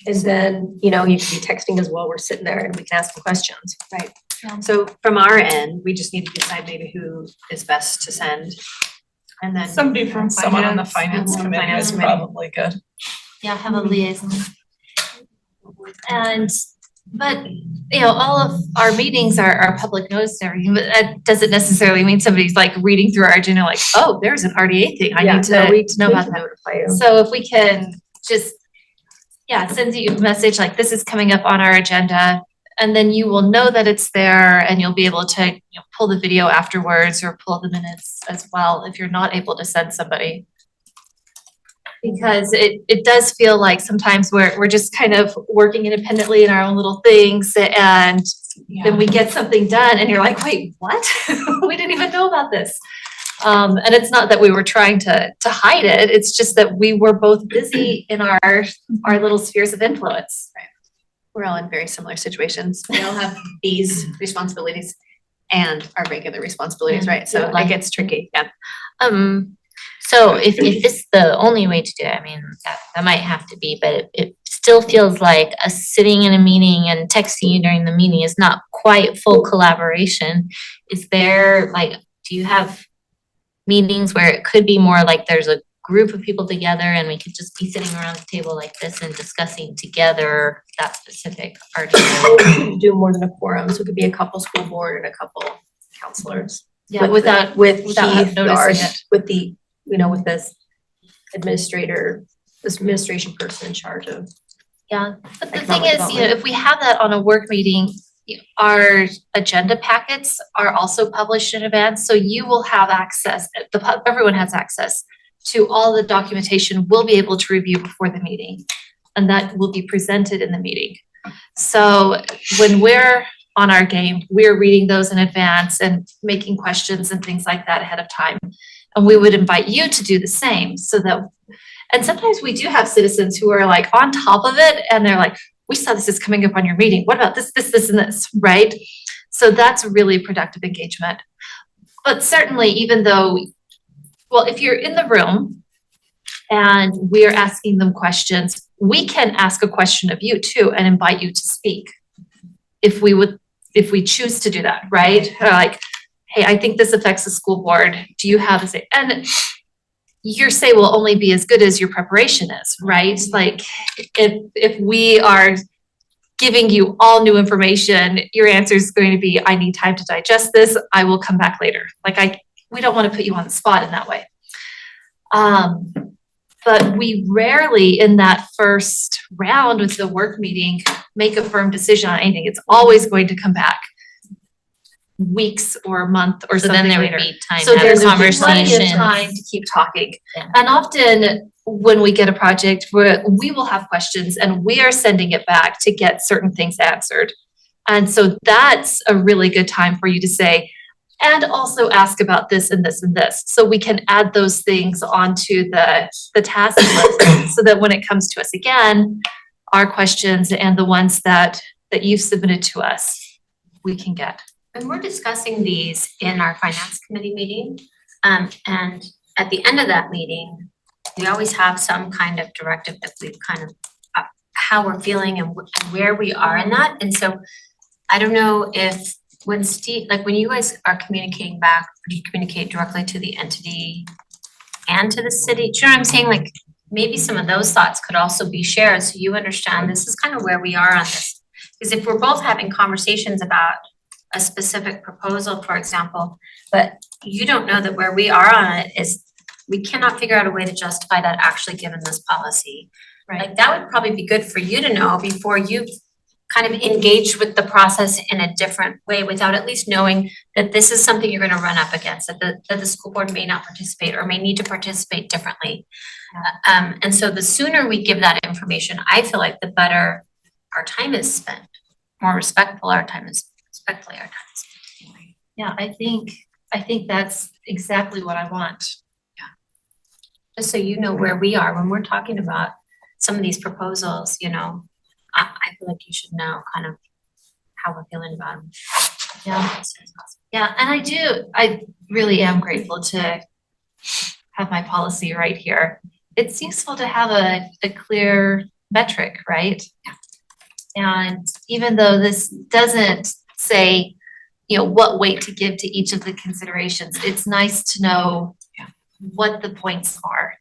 And then, you know, you can be texting us while we're sitting there and we can ask some questions. Right. So from our end, we just need to decide maybe who is best to send. And then Somebody from someone on the finance Someone on the committee finance is committee. probably good. Yeah, have a liaison. But, you know, all of our meetings are public notice and everything, but that doesn't necessarily mean somebody's like reading through our agenda like, oh, there's an RDA thing, I need to know about that. Notify you. So if we can just, send you a message like this is coming up on our agenda, and then you will know that it's there and you'll be able to, you know, pull the video afterwards or pull the minutes as well if you're not able to send somebody. Because it does feel like sometimes we're just kind of working independently in our own little things, and then we get something done and you're like, wait, what? We didn't even know about this. And it's not that we were trying to hide it, it's just that we were both busy in our little spheres of influence. Right. We're all in very similar situations. We all have these responsibilities and our regular responsibilities, right? So it gets tricky, yeah. So if it's the only way to do it, I mean, that might have to be, but it still feels like us sitting in a meeting and texting you during the meeting is not quite full collaboration. Is there, like, do you have meetings where it could be more like there's a group of people together and we could just be sitting around the table like this and discussing together that specific RDA? Do more than a quorum, so it could be a couple school board and a couple counselors. Yeah, With without Keith, noticing it. with the, you know, with this administration person in charge of. Yeah, but the thing Economic is, you know, if we have that on a work meeting, our agenda packets are also published in advance, so you will have access, everyone has access to all the documentation we'll be able to review before the meeting, and that will be presented in the meeting. So when we're on our game, we're reading those in advance and making questions and things like that ahead of time. And we would invite you to do the same so that, and sometimes we do have citizens who are like on top of it and they're like, we saw this is coming up on your meeting. What about this, and this, right? So that's really productive engagement. But certainly, even though, well, if you're in the room and we're asking them questions, we can ask a question of you too and invite you to speak. If we choose to do that, right? Like, hey, I think this affects the school board. Do you have a say? And your say will only be as good as your preparation is, right? Like if we are giving you all new information, your answer is going to be, I need time to digest this. I will come back later. Like we don't want to put you on the spot in that way. But we rarely in that first round with the work meeting make a firm decision on anything. It's always going to come back weeks or a month or So something then there later. would be time So to have there's a plenty of conversation. time to keep talking. Yeah. And often when we get a project, we will have questions and we are sending it back to get certain things answered. And so that's a really good time for you to say, and also ask about this and this and this. So we can add those things onto the task list so that when it comes to us again, our questions and the ones that you've submitted to us, we can get. And we're discussing these in our finance committee meeting. And at the end of that meeting, we always have some kind of directive that we've kind of, how we're feeling and where we are in that. And so I don't know if when Steve, like when you guys are communicating back, do you communicate directly to the entity and to the city? Do you know what I'm saying? Like maybe some of those thoughts could also be shared so you understand this is kind of where we are on this. Because if we're both having conversations about a specific proposal, for example, but you don't know that where we are on it is we cannot figure out a way to justify that actually given this policy. Right. Like that would probably be good for you to know before you kind of engage with the process in a different way without at least knowing that this is something you're gonna run up against, that the school board may not participate or may need to participate differently. And so the sooner we give that information, I feel like the better our time is spent, more respectfully our time is spent. Yeah, I think that's exactly what I want. Just so you know where we are when we're talking about some of these proposals, you know, I feel like you should know kind of how we're feeling about them. Yeah. Yeah, and I really am grateful to have my policy right here. It's useful to have a clear metric, right? And even though this doesn't say, you know, what weight to give to each of the considerations, it's nice to know what the points are.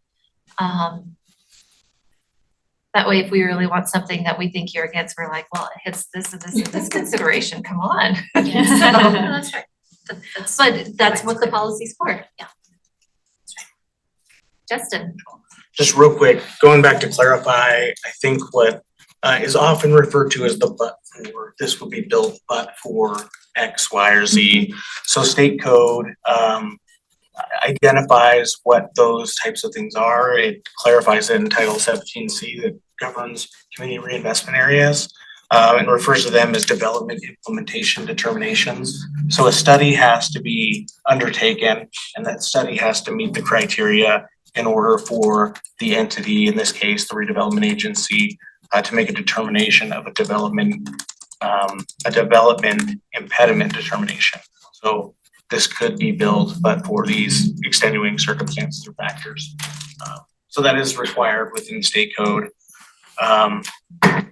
That way, if we really want something that we think you're against, we're like, well, it hits this and this and this consideration, come on. That's right. But that's what the policy's for, yeah. Justin. Just real quick, going back to clarify, I think what is often referred to as the but for, this would be built but for X, Y, or Z. So state code identifies what those types of things are. It clarifies it in Title 17C that governs community reinvestment areas and refers to them as development implementation determinations. So a study has to be undertaken and that study has to meet the criteria in order for the entity, in this case, the redevelopment agency, to make a determination of a development impediment determination. So this could be built, but for these extenuating circumstances or factors. So that is required within state code.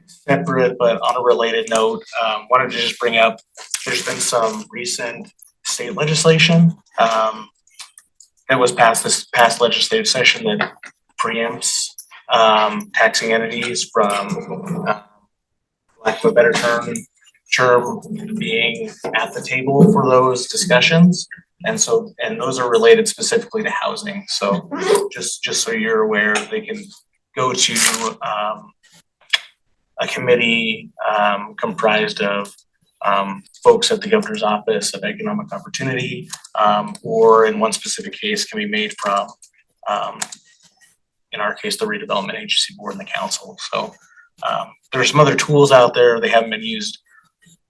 Separate, but on a related note, wanted to just bring up, there's been some recent state legislation that was passed this past legislative session that preempts taxing entities from, lack of a better term being at the table for those discussions. And so, and those are related specifically to housing. So just so you're aware, they can go to a committee comprised of folks at the governor's office of economic opportunity, or in one specific case can be made from, in our case, the redevelopment agency board and the council. So there's some other tools out there. They haven't been used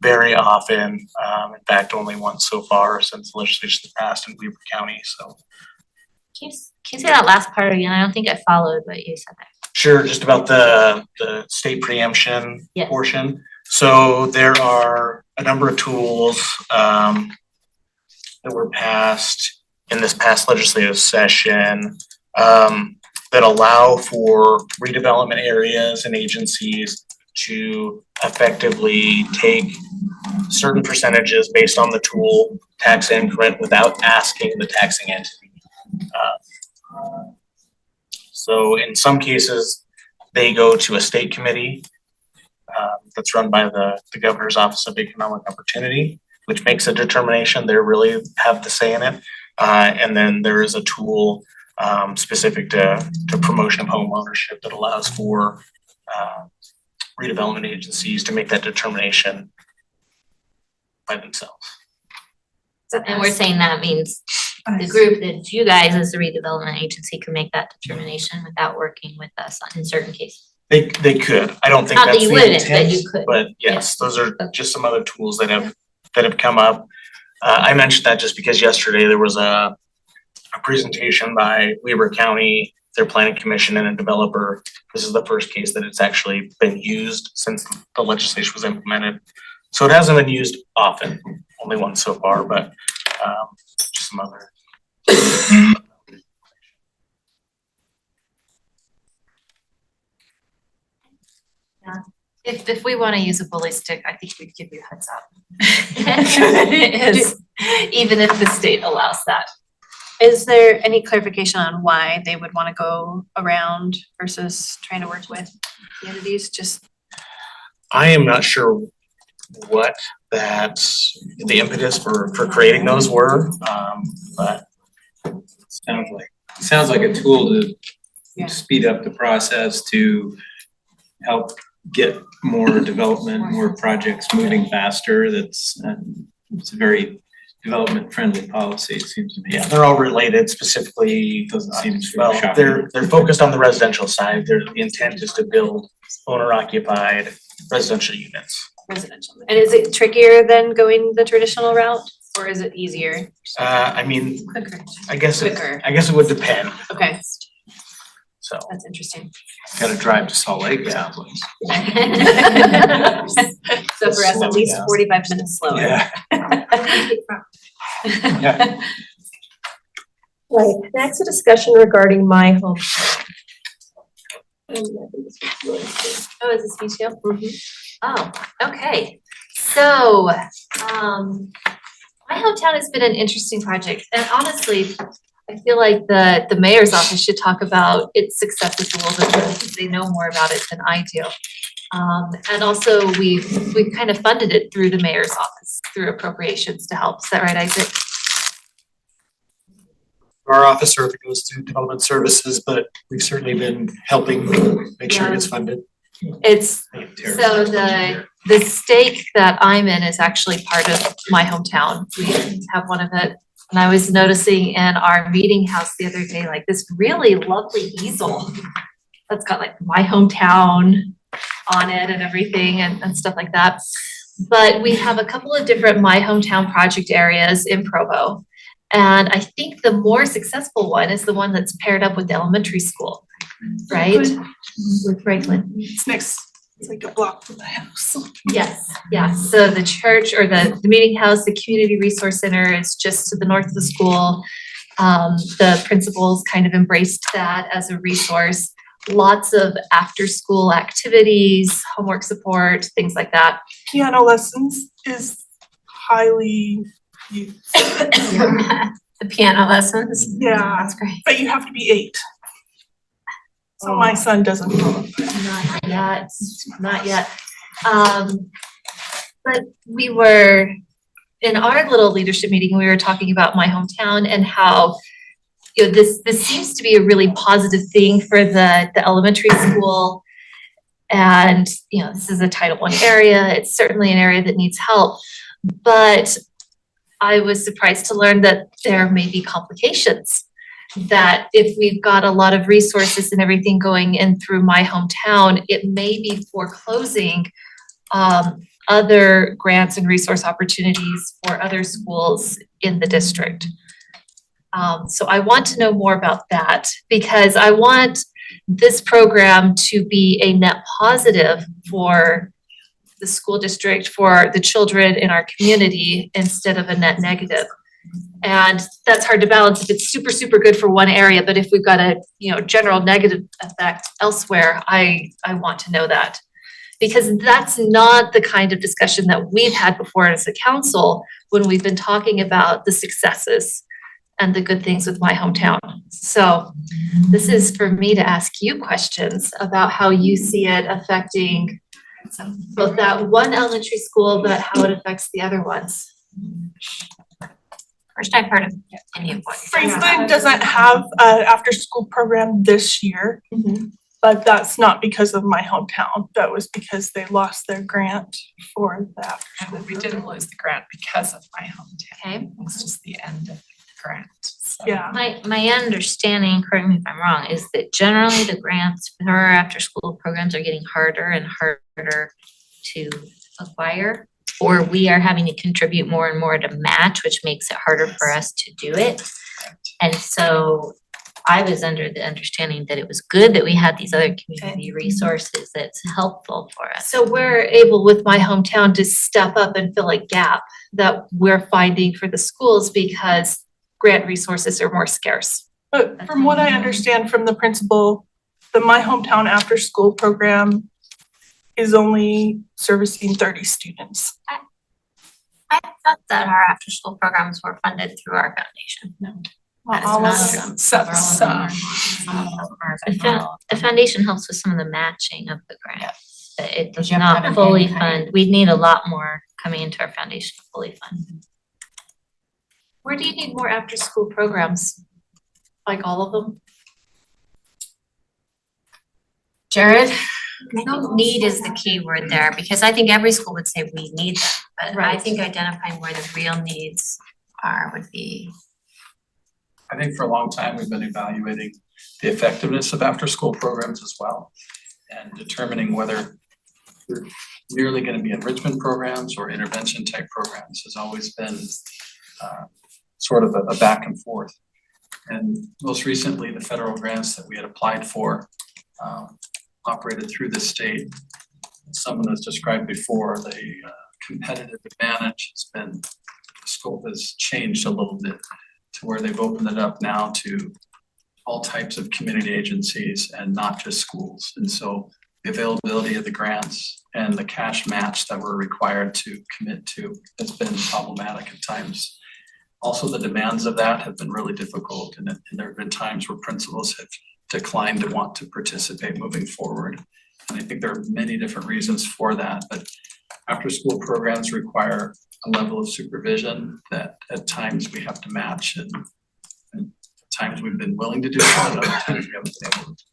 very often. In fact, only once so far since the legislation passed in Weber County. So Can you say that last part again? I don't think I followed what you said there. Sure, just about the state preemption Yes. portion. So there are a number of tools that were passed in this past legislative session that allow for redevelopment areas and agencies to effectively take certain percentages based on the tool tax increment without asking the taxing entity. So in some cases, they go to a state committee that's run by the Governor's Office of Economic Opportunity, which makes a determination. They really have the say in it. And then there is a tool specific to promotion of home ownership that allows for redevelopment agencies to make that determination by themselves. And we're saying that means the group that you guys as the redevelopment agency can make that determination without working with us in certain cases. They could. I don't think Not that that's you the wouldn't, but intent, you could. but yes, those are just some other tools that have come up. I mentioned that just because yesterday there was a presentation by Weber County, their planning commission, and a developer. This is the first case that it's actually been used since the legislation was implemented. So it hasn't been used often, only once so far, but just some other. Yeah, if we wanna use a bully stick, I think we'd give you a heads up. Even if the state allows that. Is there any clarification on why they would wanna go around versus trying to work with the entities? Just I am not sure what the impetus for creating those were, but Sounds like a tool to Yeah. speed up the process, to help get more development, more projects moving faster. It's a very development friendly policy, it seems to me. yeah, they're all related specifically. Doesn't seem too Well, shocking. they're focused on the residential side. The intent is to build owner occupied residential units. residential. And is it trickier than going the traditional route, or is it easier? I mean, Quicker. I guess Quicker. it would depend, Okay, so. that's interesting. Gotta drive to Salt Lake, it sounds like. So for us, at least Yeah. 45 minutes slower. Yeah. Yeah. Right, next a discussion regarding my home. Oh, is this me too? Oh, okay. So, my hometown has been an interesting project, and honestly, I feel like the mayor's office should talk about its successes a little bit more because they know more about it than I do. And also we've kind of funded it through the mayor's office, through appropriations to help. Is that right, Isaac? Our office or if it goes through development services, but we've certainly been helping make sure it gets funded. It's, so the stake that I'm in is actually part of my hometown. We have one of it. And I was noticing in our meeting house the other day, like this really lovely easel that's got like my hometown on it and everything and stuff like that. But we have a couple of different My Hometown project areas in Provo. And I think the more successful one is the one that's paired up with the elementary school, right? With Franklin. It's like a block from the house. Yes, yeah. So the church or the meeting house, the community resource center is just to the north of the school. The principals kind of embraced that as a resource. Lots of after-school activities, homework support, things like that. Piano lessons is highly used. The piano lessons. Yeah, That's great. but you have to be 8. So my son doesn't follow. Not yet, not yet. But we were, in our little leadership meeting, we were talking about my hometown and how, you know, this seems to be a really positive thing for the elementary school. And, you know, this is a Title I area. It's certainly an area that needs help. But I was surprised to learn that there may be complications. That if we've got a lot of resources and everything going in through my hometown, it may be foreclosing other grants and resource opportunities for other schools in the district. So I want to know more about that because I want this program to be a net positive for the school district, for the children in our community instead of a net negative. And that's hard to balance if it's super, super good for one area, but if we've got a, general negative effect elsewhere, I want to know that. Because that's not the kind of discussion that we've had before as a council when we've been talking about the successes and the good things with My Hometown. So this is for me to ask you questions about how you see it affecting both that one elementary school, but how it affects the other ones. First I've heard of any of what. Franklin doesn't have an after-school program this year, but that's not because of My Hometown. That was because they lost their grant for that. And we didn't lose the grant because of My Hometown. Okay. It was just the end of the grant. So. Yeah. My understanding, correct me if I'm wrong, is that generally the grants for our after-school programs are getting harder and harder to acquire, or we are having to contribute more and more to match, which makes it harder for us to do it. And so I was under the understanding that it was good that we had these other community resources that's helpful for us. So we're able with My Hometown to step up and fill a gap that we're finding for the schools because grant resources are more scarce. But from what I understand from the principal, the My Hometown after-school program is only servicing 30 students. I thought that our after-school programs were funded through our foundation. No. That is All not of them. The foundation helps with some of the matching of the grant. But it does You have to have not an fully in-kind. fund, we'd need a lot more coming into our foundation to fully fund. Where do you need more after-school programs? Like all of them? Jared? I think need is the key word there, because I think every school would say we need them, but I Right. think identifying where the real needs are would be. I think for a long time, we've been evaluating the effectiveness of after-school programs as well and determining whether they're merely gonna be enrichment programs or intervention type programs has always been sort of a back and forth. And most recently, the federal grants that we had applied for operated through the state. Someone has described before, the competitive advantage has been, the scope has changed a little bit to where they've opened it up now to all types of community agencies and not just schools. And so the availability of the grants and the cash match that we're required to commit to has been problematic at times. Also, the demands of that have been really difficult, and there have been times where principals have declined to want to participate moving forward. And I think there are many different reasons for that, but after-school programs require a level of supervision that at times we have to match, and at times we've been willing to do that, and other times we haven't been able to.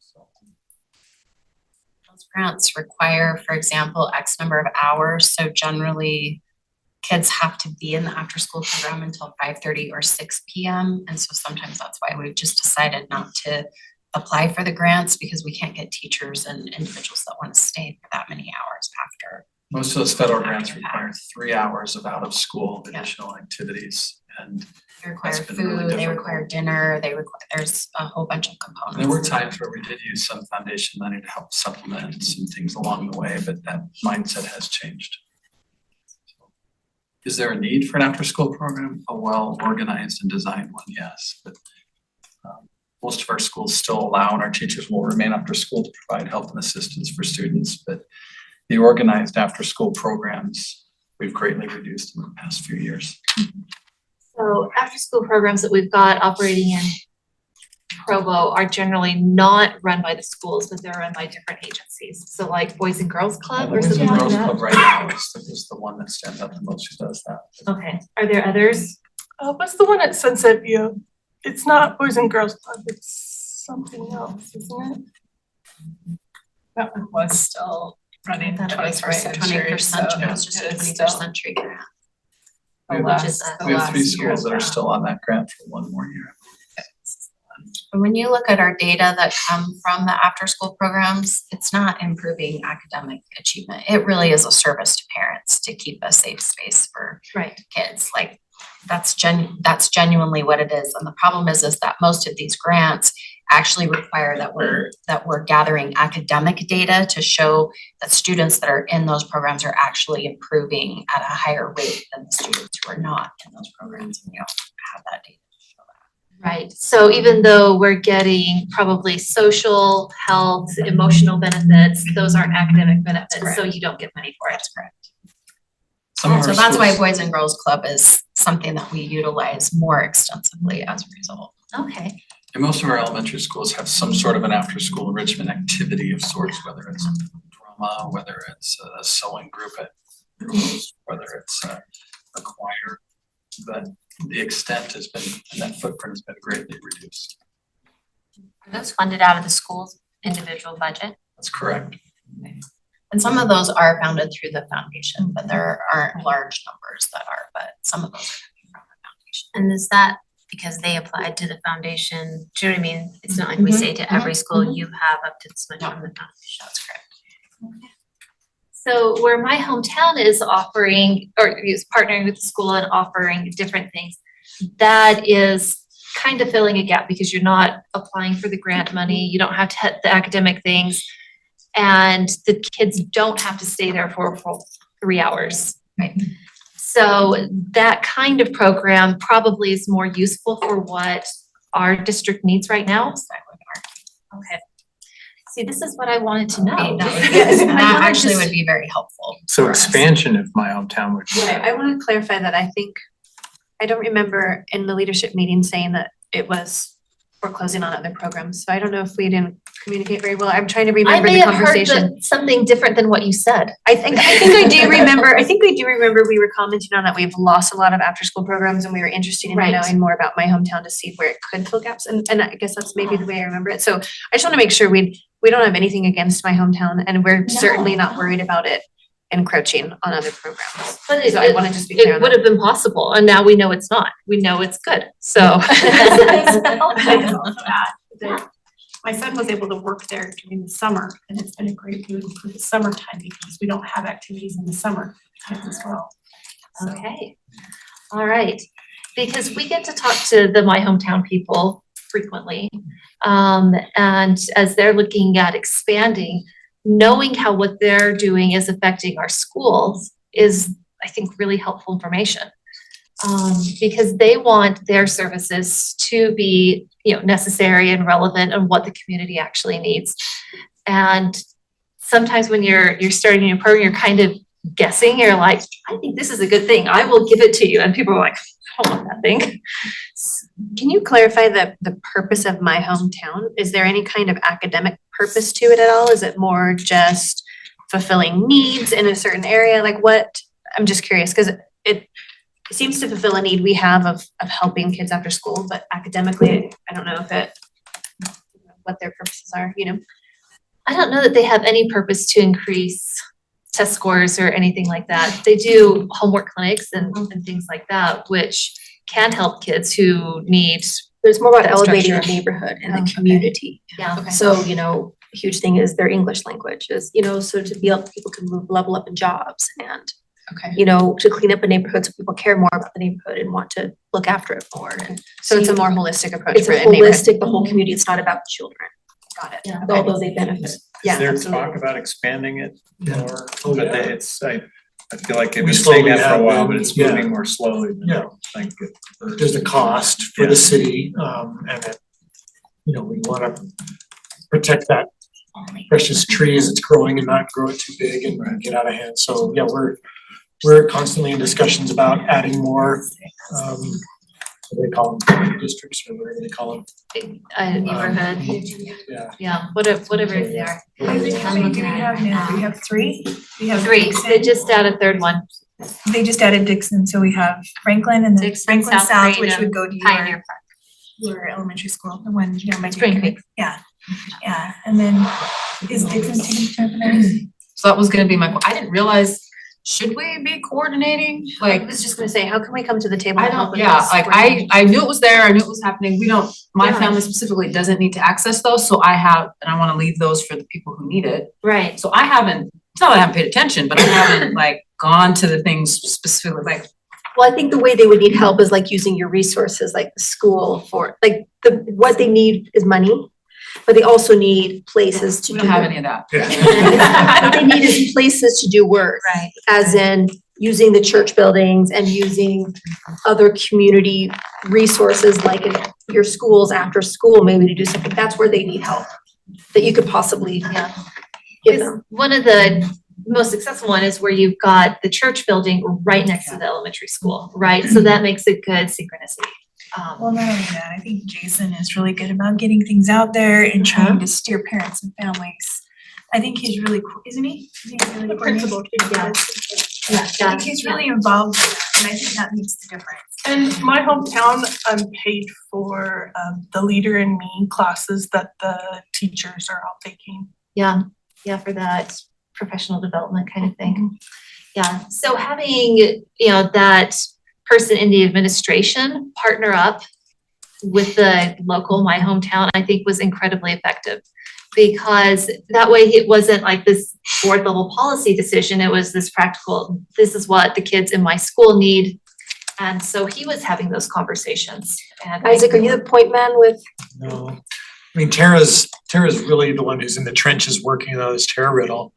Those grants require, for example, X number of hours, so generally kids have to be in the after-school program until 5:30 or 6 p.m. And so sometimes that's why we've just decided not to apply for the grants, because we can't get teachers and individuals that want to stay for that many hours after. Most of those federal grants require 3 hours of out-of-school additional activities, and They require That's been really food, they difficult. require dinner, there's a whole bunch of components. there were times where we did use some foundation money to help supplement some things along the way, but that mindset has changed. Is there a need for an after-school program? A well-organized and designed one, yes, but most of our schools still allow, and our teachers will remain after school to provide help and assistance for students, but the organized after-school programs, we've greatly reduced in the past few years. So after-school programs that we've got operating in Provo are generally not run by the schools, but they're run by different agencies. So like Boys and Girls Club or Boys and something like Girls that? Club right now is the one that stands out the most who does that. Okay, are there others? What's the one at Sunset View? It's not Boys and Girls Club, it's something else, isn't it? That one was still running That was 21st century, 21st so century, it it's just a is 21st still century grant. the We have- last, the We have last 3 year schools that are now. still on that grant for one more year. And when you look at our data that come from the after-school programs, it's not improving academic achievement. It really is a service to parents to keep a safe space for Right. kids. Like That's genuinely what it is. And the problem is that most of these grants actually require that we're gathering academic data to show that students that are in those programs are actually improving at a higher rate than the students who are not in those programs, and we don't have that data to show that. Right, so even though we're getting probably social, health, emotional benefits, those aren't academic benefits, so you don't get money for it. That's correct. Some of our So that's why schools- Boys and Girls Club is something that we utilize more extensively as a result. Okay. And most of our elementary schools have some sort of an after-school enrichment activity of sorts, whether it's drama, whether it's a sewing group at Rose, whether it's a choir. But the extent has been, and that footprint has been greatly reduced. Are those funded out of the school's individual budget? That's correct. And some of those are funded through the foundation, but there aren't large numbers that are, but some of those are from the foundation. And is that because they applied to the foundation? Do you know what I mean? It's not like we say to every school, you have up to this much from the foundation. That's correct. So where My Hometown is offering, or is partnering with the school and offering different things, that is kind of filling a gap because you're not applying for the grant money, you don't have to hit the academic things, and the kids don't have to stay there for 3 hours. Right. So that kind of program probably is more useful for what our district needs right now. Okay. See, this is what I wanted to know. Yes, and that actually would be very helpful. So for us. expansion of My Hometown would be. I wanna clarify that I don't remember in the leadership meeting saying that it was foreclosing on other programs, so I don't know if we didn't communicate very well. I'm trying to remember the conversation. I may have heard something different than what you said. I think I do remember we were commenting on that we've lost a lot of after-school programs and we were interested in Right. knowing more about My Hometown to see where it could fill gaps, and I guess that's maybe the way I remember it. So I just wanna make sure we don't have anything against My Hometown, and we're certainly not worried about it encroaching on other programs. But So I wanna just be clear it on would that. have been possible, and now we know it's not. We know it's good, so. My son was able to work there during the summer, and it's been a great move for the summertime because we don't have activities in the summer time as well. Okay, all right, because we get to talk to the My Hometown people frequently. And as they're looking at expanding, knowing how what they're doing is affecting our schools is, I think, really helpful information. Because they want their services to be, necessary and relevant and what the community actually needs. And sometimes when you're starting a new program, you're kind of guessing, you're like, I think this is a good thing, I will give it to you. And people are like, I don't want that thing. Can you clarify the purpose of My Hometown? Is there any kind of academic purpose to it at all? Is it more just fulfilling needs in a certain area? Like what, I'm just curious, because it seems to fulfill a need we have of helping kids after school, but academically, I don't know what their purposes are, I don't know that they have any purpose to increase test scores or anything like that. They do homework clinics and things like that, which can help kids who need. There's more about that elevating the structure. neighborhood and the community. Yeah. Okay. So, a huge thing is their English language is, so to be able, people can level up in jobs and, Okay. to clean up a neighborhood so people care more about the neighborhood and want to look after it more. And So it's a more holistic approach it's for a a neighborhood. holistic, the whole community. It's not about children. Got it. Yeah. Although they benefit. Yeah, Is there absolutely. talk about expanding it more? Oh, But yeah. it's, I feel like they've We been saying slowly that for a have while, been, but it's yeah. moving more slowly than Yeah. I think. There's a cost for Yeah. the city, and that, we wanna protect that precious tree as it's growing and not grow it too big and get out of hand. So, yeah, we're constantly in discussions about adding more, what do they call them, districts or whatever they call them. Neighborhood, Yeah. whatever they are. How many do we have now? We have three? We have Three, Dixon. they just added a third one. They just added Dixon, so we have Franklin and then Dixon, Franklin South South, which Freedom, would go to Pioneer Park. your elementary school, the one, might be. Spring Creek. Yeah, and then is Dixon taking care of theirs? So that was gonna be I didn't realize, should we be coordinating? I Like, was just gonna say, how can we come to the table I and help don't, with yeah, this? like I knew it was there, I knew it was happening. My Yeah. family specifically doesn't need to access those, so I wanna leave those for the people who need it. Right. So it's not that I haven't paid attention, but I haven't gone to the things specifically, Well, I think the way they would need help is like using your resources, like the school for, like, what they need is money, but they also need places to We do don't have work. any of that. What they need is places to do work. Right. As in using the church buildings and using other community resources like in your schools after school, maybe to do something. That's where they need help, that you could possibly give them. One of the most successful one is where you've got the church building right next to the elementary school, right? So that makes a good synchronicity. Well, not only that, I think Jason is really good about getting things out there and trying to steer parents and families. I think he's really cool, isn't he? Isn't he really The cool? principal, Yeah. I think he's really involved with that, and I think that makes the difference. And my hometown, I'm paid for the Leader in Me classes that the teachers are all taking. Yeah, for that professional development kind of thing. Yeah, so having, that person in the administration partner up with the local MyHometown, I think was incredibly effective. Because that way it wasn't like this board level policy decision, it was this practical, this is what the kids in my school need. And so he was having those conversations. And Isaac, are you the point man with? No, I mean, Tara's really the one who's in the trenches working on this, Tara Riddle.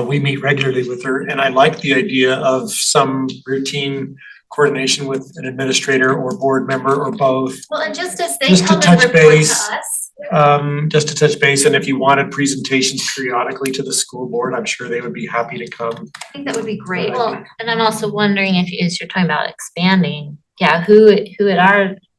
We meet regularly with her, and I like the idea of some routine coordination with an administrator or board member or both. Well, and just as they Just to come and touch report to base. us. Just to touch base, and if you wanted presentations periodically to the school board, I'm sure they would be happy to come. I think that would be great. Well, and I'm also wondering if, as you're talking about expanding, who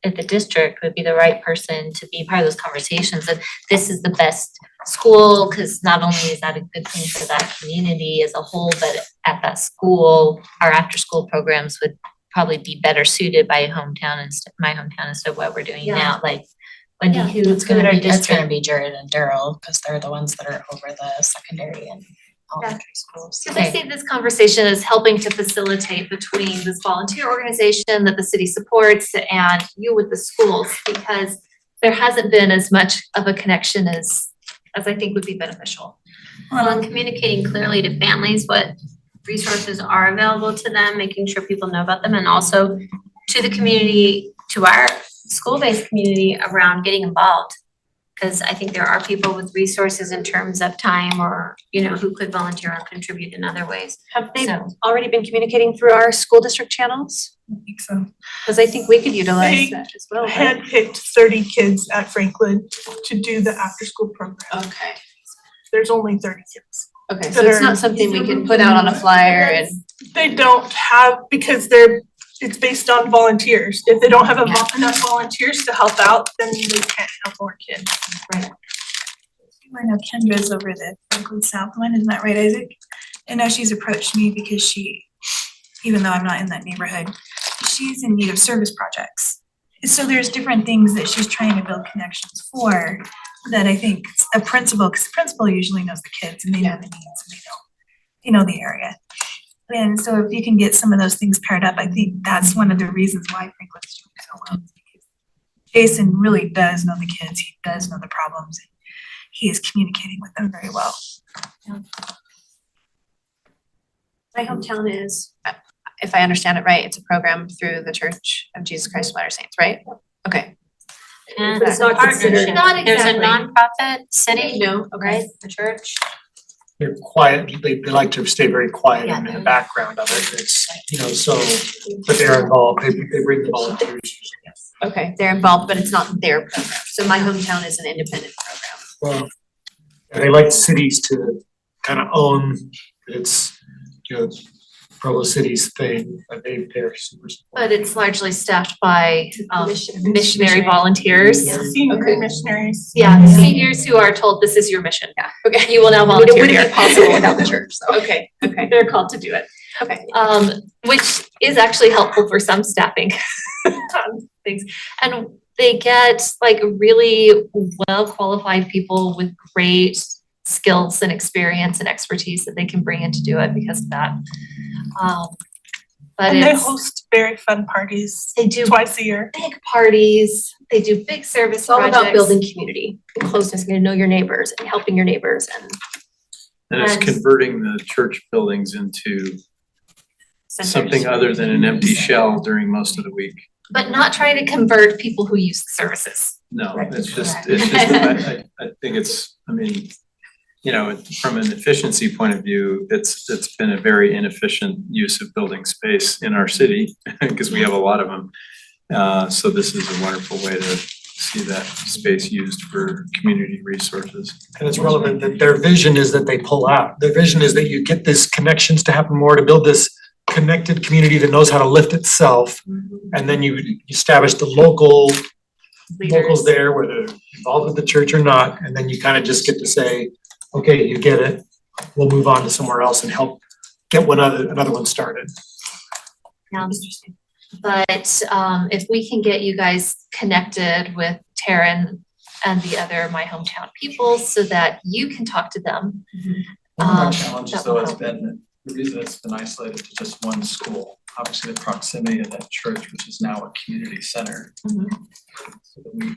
at the district would be the right person to be part of those conversations, and this is the best school, because not only is that a good thing for that community as a whole, but at that school, our after-school programs would probably be better suited by my hometown instead of what we're doing now, like Wendy, who's gonna be It's gonna district? be Jared and Daryl, because they're the ones that are over the secondary and elementary schools. Because I see this conversation as helping to facilitate between this volunteer organization that the city supports and you with the schools, because there hasn't been as much of a connection as I think would be beneficial. Well, and communicating clearly to families what resources are available to them, making sure people know about them, and also to the community, to our school-based community around getting involved. Because I think there are people with resources in terms of time or, who could volunteer or contribute in other ways. Have they So- already been communicating through our school district channels? I think so. Cause I think we could utilize They that as well, right? Handpicked 30 kids at Franklin to do the after-school program. Okay, There's only 30 kids. okay, so it's not something we can put out on a flyer and. They don't have, because it's based on volunteers. If they don't have enough volunteers to help out, then they can't help more kids. Right. I know Kendra's over the Franklin South one, isn't that right, Isaac? I know she's approached me because even though I'm not in that neighborhood, she's in need of service projects. So there's different things that she's trying to build connections for that I think a principal, because the principal usually knows the kids and they know the needs and they know the area. And so if you can get some of those things paired up, I think that's one of the reasons why Franklin's doing so well. Because Jason really does know the kids, he does know the problems, and he is communicating with them very well. My hometown is, if I understand it right, it's a program through the Church of Jesus Christ of Latter-day Saints, right? Okay. And But it's not considered- partnership. There's a exactly. nonprofit city, No, right, the church. They're quiet, they like to stay very quiet Yeah, in the they- background of it, it's, so, but they're involved, they bring the volunteers. Okay, they're involved, but it's not their program. So my hometown is an independent program. Well, and they like cities to kind of own, it's, Provo City's thing, but they're super supportive. But it's largely staffed by missionary Missionary. volunteers. Senior missionaries. Yeah, seniors who are told this is your mission. Yeah. Okay, you will now It volunteer wouldn't here. be possible without the church, so. Okay, Okay, they're called to do it. okay. Which is actually helpful for some staffing things. And they get like really well-qualified people with great skills and experience and expertise that they can bring in to do it because of that. But And they it's, host very fun parties they do twice a year. big parties, they do big service It's all projects. about building community and closeness, getting to know your neighbors and helping your neighbors and. And it's And- converting the church buildings into something other than an empty shell during most of the week. But not trying to convert people who use the services. No, Right. it's just, I think it's, I mean, you know, from an efficiency point of view, it's been a very inefficient use of building space in our city because we have a lot of them. So this is a wonderful way to see that space used for community resources. And it's relevant that their vision is that they pull out. Their vision is that you get this connections to happen more, to build this connected community that knows how to lift itself. And then you establish the locals there, whether they're involved with the church or not, and then you kind of just get to say, okay, you get it, we'll move on to somewhere else and help get another one started. Yeah. But if we can get you guys connected with Taryn and the other My Hometown people so that you can talk to them. One of our that challenges will though has help. been, the reason it's been isolated to just one school, obviously the proximity of that church, which is now a community center. So that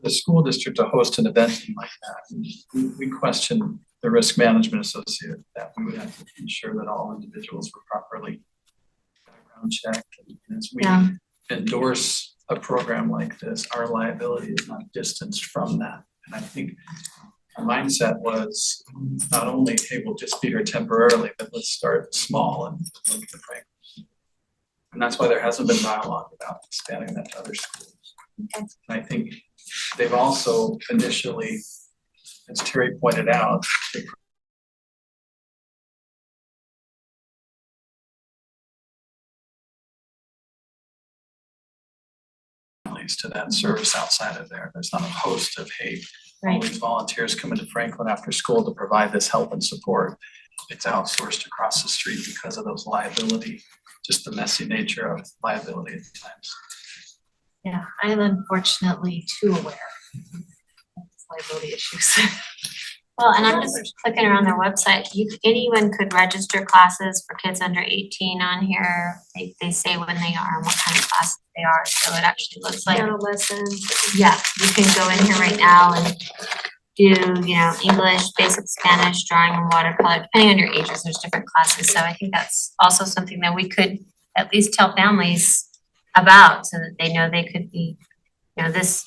the school district to host an event like that, we question the risk management associated with that. We would have to ensure that all individuals were properly background checked. And as we endorse a program like this, our liability is not distanced from that. And I think our mindset was not only, hey, we'll just be here temporarily, but let's start small and look at the framework. And that's why there hasn't been dialogue about expanding that to other schools. And I think they've also initially, as Terry pointed out, to that service outside of there. There's not a host of, hey, all these volunteers come into Franklin after school to provide this help and support. It's outsourced across the street because of those liability, just the messy nature of liability at times. Yeah, I am unfortunately too aware of liability issues. Well, and I'm just clicking around their website, anyone could register classes for kids under 18 on here. They say when they are and what kind of classes they are, so it actually looks like. Piano lessons. Yeah, you can go in here right now and do, you know, English, basic Spanish, drawing and watercolor, depending on your ages, there's different classes. So I think that's also something that we could at least tell families about so that they know they could be, you know, this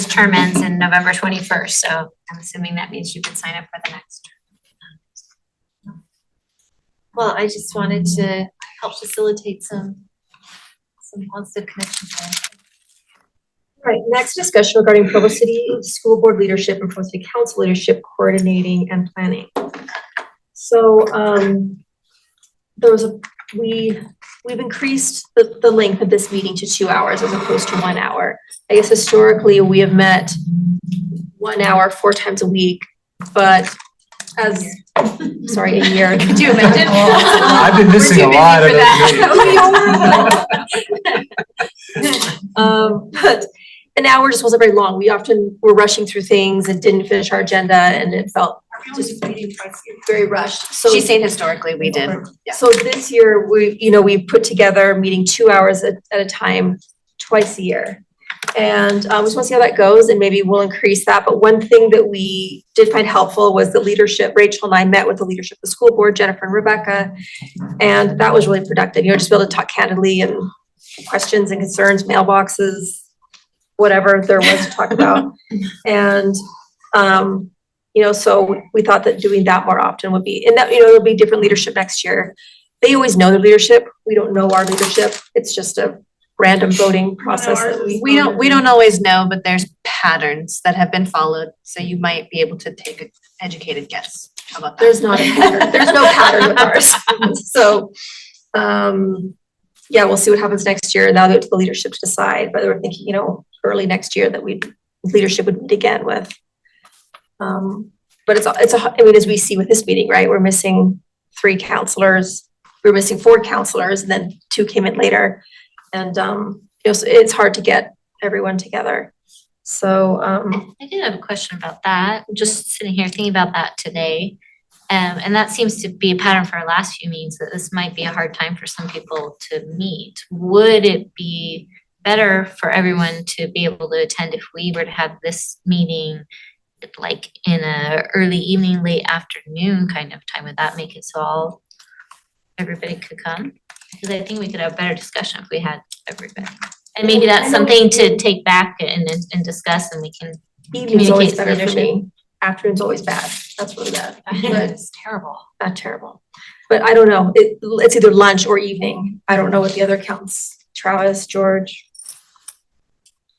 term ends in November 21st. So I'm assuming that means you can sign up for the next term. Well, I just wanted to help facilitate some positive connections there. All right, next discussion regarding Provo City School Board leadership and Provo City Council leadership coordinating and planning. So we've increased the length of this meeting to 2 hours as opposed to 1 hour. I guess historically we have met 1 hour 4 times a week, but a year. Could you imagine? I've been missing a lot of those meetings. But an hour just wasn't very long. We often were rushing through things and didn't finish our agenda, and it felt just very rushed. So She's saying historically we did. Yeah. So this year, we put together a meeting 2 hours at a time, twice a year. And we just want to see how that goes, and maybe we'll increase that. But one thing that we did find helpful was the leadership. Rachel and I met with the leadership of the school board, Jennifer and Rebecca, and that was really productive. Just be able to talk candidly and questions and concerns, mailboxes, whatever there was to talk about. And so we thought that doing that more often would be, and that, there'll be different leadership next year. They always know their leadership. We don't know our leadership. It's just a random voting process that We don't always know, but there's patterns that have been followed, so you might be able to take an educated guess. How about that? There's not a pattern. There's no pattern with ours. So, we'll see what happens next year. Now that the leadership to decide, but we're thinking, early next year that leadership would meet again with. But as we see with this meeting, right? We're missing 3 counselors. We're missing 4 counselors, and then 2 came in later. And so it's hard to get everyone together. So I did have a question about that. I'm just sitting here thinking about that today. And that seems to be a pattern for our last few meetings, that this might be a hard time for some people to meet. Would it be better for everyone to be able to attend if we were to have this meeting like in a early evening, late afternoon kind of time? Would that make it so all everybody could come. Because I think we could have a better discussion if we had everybody. And maybe that's something to take back and discuss, and we can Evening's always communicate to better for leadership. me. Afternoon's always bad. That's really bad. But It's terrible. not terrible. But I don't know. It's either lunch or evening. I don't know what the other counts. Travis, George.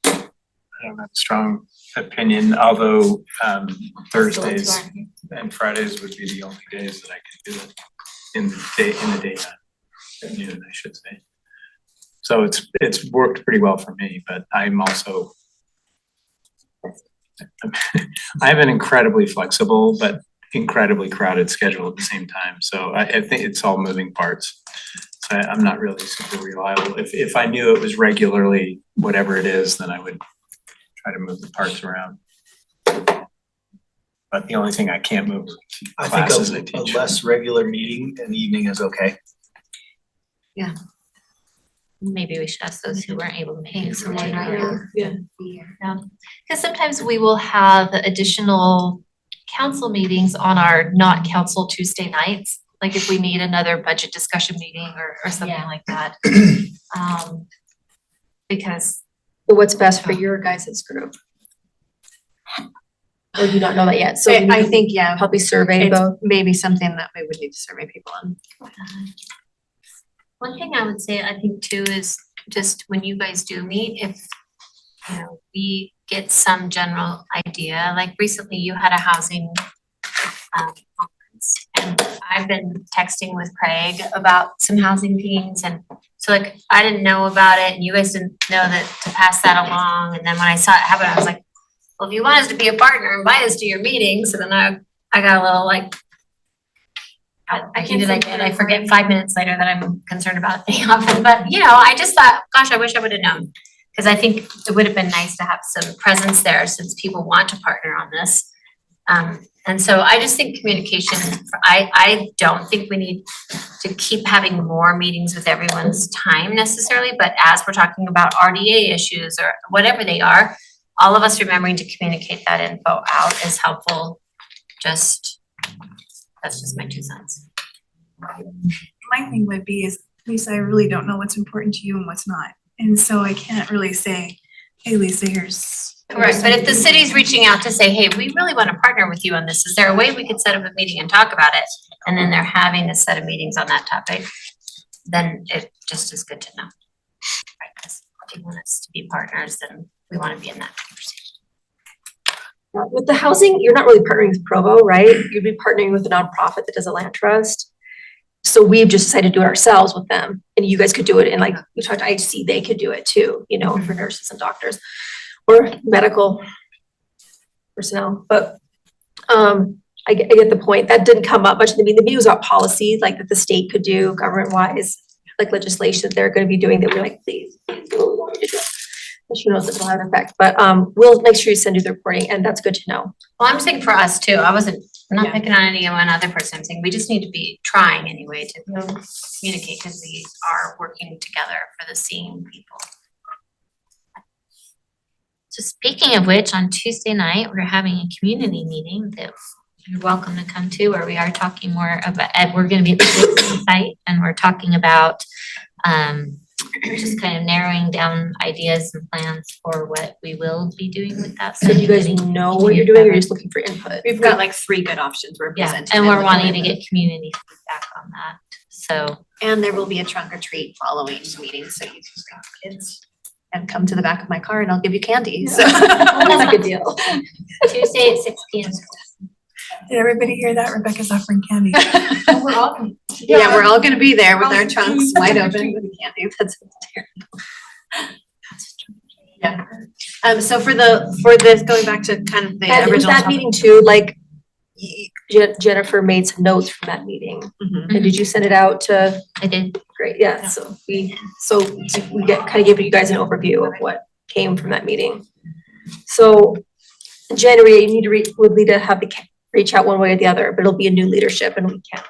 I don't have a strong opinion, although Thursdays and Fridays would be the only days that I could do it in the daytime, at noon, I should say. So it's worked pretty well for me, but I'm also I have an incredibly flexible but incredibly crowded schedule at the same time. So I think it's all moving parts. So I'm not really super reliable. If I knew it was regularly whatever it is, then I would try to move the parts around. But the only thing I can't move are classes I I think teach. a less regular meeting in the evening is okay. Maybe we should ask those who weren't able to make it. So Someone later. Yeah. Because sometimes we will have additional council meetings on our not council Tuesday nights. Like if we need another budget discussion meeting or something like that. Because. But what's best for your guys' group? Or do you not know that yet? So I think, yeah, probably survey it's both. maybe something that we would need to survey people on. One thing I would say, I think too, is just when you guys do meet, if, you know, we get some general idea, like recently you had a housing conference, and I've been texting with Craig about some housing things, and so like, I didn't know about it, and you guys didn't know that to pass that along, and then when I saw it happen, I was like, well, if you want us to be a partner, invite us to your meetings, and then I got a little like, I did again, I forget 5 minutes later that I'm concerned about the office, but you know, I just thought, gosh, I wish I would have known. Cause I think it would have been nice to have some presence there since people want to partner on this. And so I just think communication, I don't think we need to keep having more meetings with everyone's time necessarily, but as we're talking about RDA issues or whatever they are, all of us remembering to communicate that info out is helpful. That's just my 2 cents. My thing would be is, Lisa, I really don't know what's important to you and what's not. And so I can't really say, hey, Lisa, here's. Correct, but if the city's reaching out to say, hey, we really wanna partner with you on this, is there a way we could set up a meeting and talk about it? And then they're having a set of meetings on that topic, then it just is good to know. Right, 'cause if you want us to be partners, then we wanna be in that conversation. With the housing, you're not really partnering with Provo, right? You'd be partnering with a nonprofit that does a land trust. So we've just decided to do it ourselves with them, and you guys could do it, and like we talked to IHC, they could do it too, you know, for nurses and doctors or medical personnel, but I get the point. That didn't come up much. I mean, the meeting was about policy, like that the state could do government wise, like legislation that they're gonna be doing that we're like, please do what we want you to do. And she knows it will have an effect, but we'll make sure you send you the reporting, and that's good to know. Well, I'm saying for us too, I'm not picking on any one other person, I'm saying we just need to be trying anyway to communicate, because we are working together for the same people. So speaking of which, on Tuesday night, we're having a community meeting that you're welcome to come to, where we are talking more about, we're gonna be at the Dixon site, and we're talking about just kind of narrowing down ideas and plans for what we will be doing with that. So you guys know what you're doing, or you're just looking for input? We've got like 3 good options we're Yeah, presenting. and them we're with. wanting to get community feedback on that, so. And there will be a trunk or treat following the meeting, so you can bring kids and come to the back of my car and I'll give you candy, so. That's a good deal. Tuesday at 6 p.m. Did everybody hear that? Rebecca's offering candy. We're all gonna. Yeah, we're all gonna be there with our trunks wide open with candy. That's terrible. Yeah. So for this, going back to kind of the And with original that topic. meeting too, like Jennifer made some notes from that meeting. Mhm. And did you send it out to? I did. Great, yeah, so we kind of give you guys an overview of what came from that meeting. So in January, you need to would need to have the reach out one way or the other, but it'll be a new leadership and we can't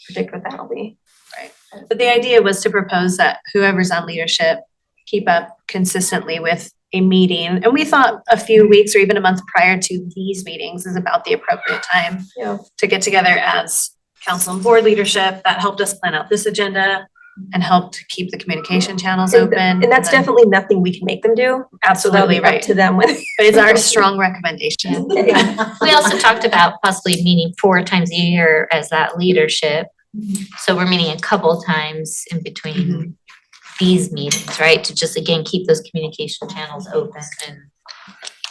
predict what that'll be. Right. But the idea was to propose that whoever's on leadership keep up consistently with a meeting. And we thought a few weeks or even a month prior to these meetings is about the appropriate time Yeah. to get together as council and board leadership that helped us plan out this agenda and helped keep the communication channels And open. and that's definitely nothing we can make them do. Absolutely Up right. to them when. But it's our strong recommendation. We also talked about possibly meeting 4 times a year as that leadership. So we're meeting a couple times in between these meetings, right? To just again, keep those communication channels open and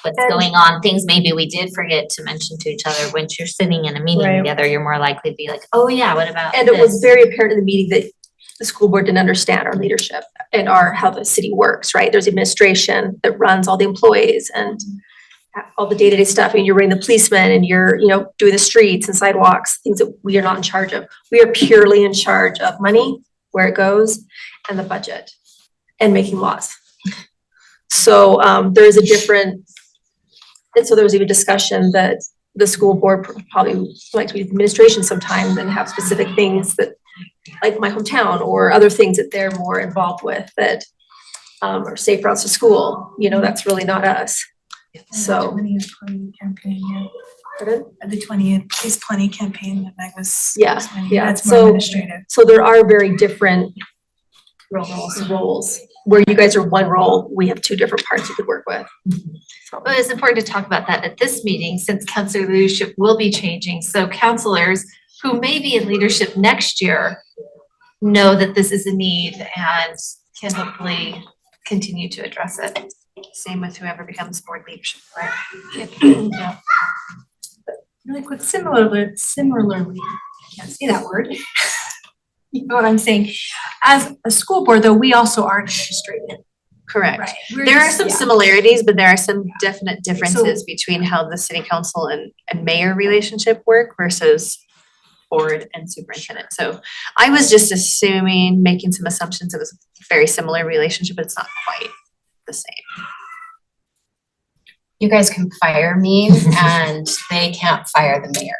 what's going on, things maybe we did forget to mention to each other. Once you're sitting in a meeting Right. together, you're more likely to be like, oh yeah, what about And it was this? very apparent in the meeting that the school board didn't understand our leadership and how the city works, right? There's administration that runs all the employees and all the day-to-day stuff. And you're running the policemen and you're, doing the streets and sidewalks, things that we are not in charge of. We are purely in charge of money, where it goes, and the budget, and making laws. So there is a different, and so there was even discussion that the school board probably like to be administration sometimes and have specific things that, like My Hometown or other things that they're more involved with that are safe routes to school. That's really not us. So. The 20th Plenty campaign, yeah. Pardon? The 20th is Plenty campaign that Meg was. Yeah, explaining. yeah. That's more So, administrative. so there are very different roles. Where you guys are one role, we have 2 different parts you could work with. Well, it's important to talk about that at this meeting since council leadership will be changing. So counselors who may be in leadership next year know that this is a need and can hopefully continue to address it. Same with whoever becomes board leadership, right? Yeah. Really quick, similarly, I can't say that word. You know what I'm saying? As a school board, though, we also are administrative. Correct. Right. We're There are just- some yeah. similarities, but there are some definite differences between how the city council and mayor relationship work versus board and superintendent. So I was just assuming, making some assumptions, it was a very similar relationship, but it's not quite the same. You guys can fire me and they can't fire the mayor.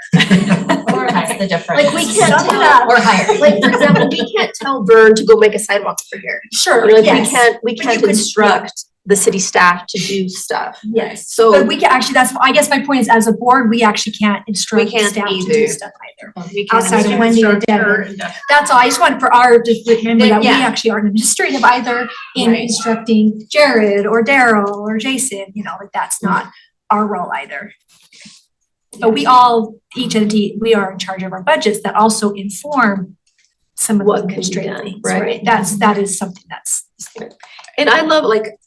That's the difference. Like we can't Sum it tell, up. Or hire. like for example, we can't tell Vern to go make a sidewalk over here. Sure, Like yes. we But can't you could- instruct the city staff to do stuff. Yes. So. But we can actually, I guess my point is, as a board, we actually can't instruct We can't staff to either. do stuff either. We can't Outside of either. Wendy and Debbie. That's all, I just wanted for our, just remember that we Yeah. actually are administrative either in Right. instructing Jared or Daryl or Jason, like that's not our role either. But we all, each entity, we are in charge of our budgets that also inform some of the What can be administrative done, things, right. right? That is something that's. And I love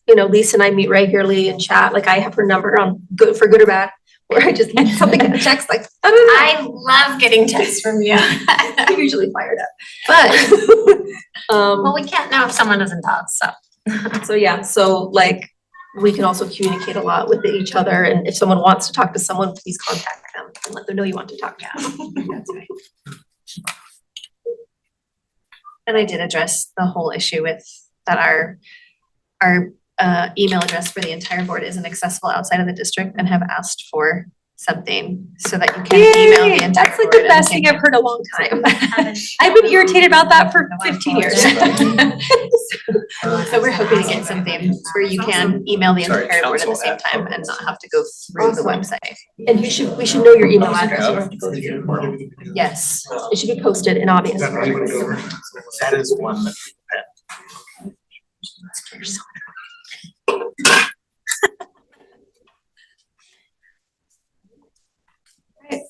Lisa and I meet regularly and chat, like I have her number on for good or bad, where I just something checks like, I don't know. I love getting texts from you. I'm usually fired up, but, Well, we can't know if someone doesn't talk, so. so yeah, so like, we can also communicate a lot with each other, and if someone wants to talk to someone, please contact them and let them know you want to talk to them. That's right. And I did address the whole issue with that our email address for the entire board isn't accessible outside of the district and have asked for something so that you can email the entire That's like board the best thing I've heard in a long time. I've been irritated about that for 15 years. So we're hoping to get something where you can email the Sorry, entire board at the same council time and not have to go through the Awesome. website. And we should know your email address, you don't have to go through. Yes. It should be posted and obvious. That is one that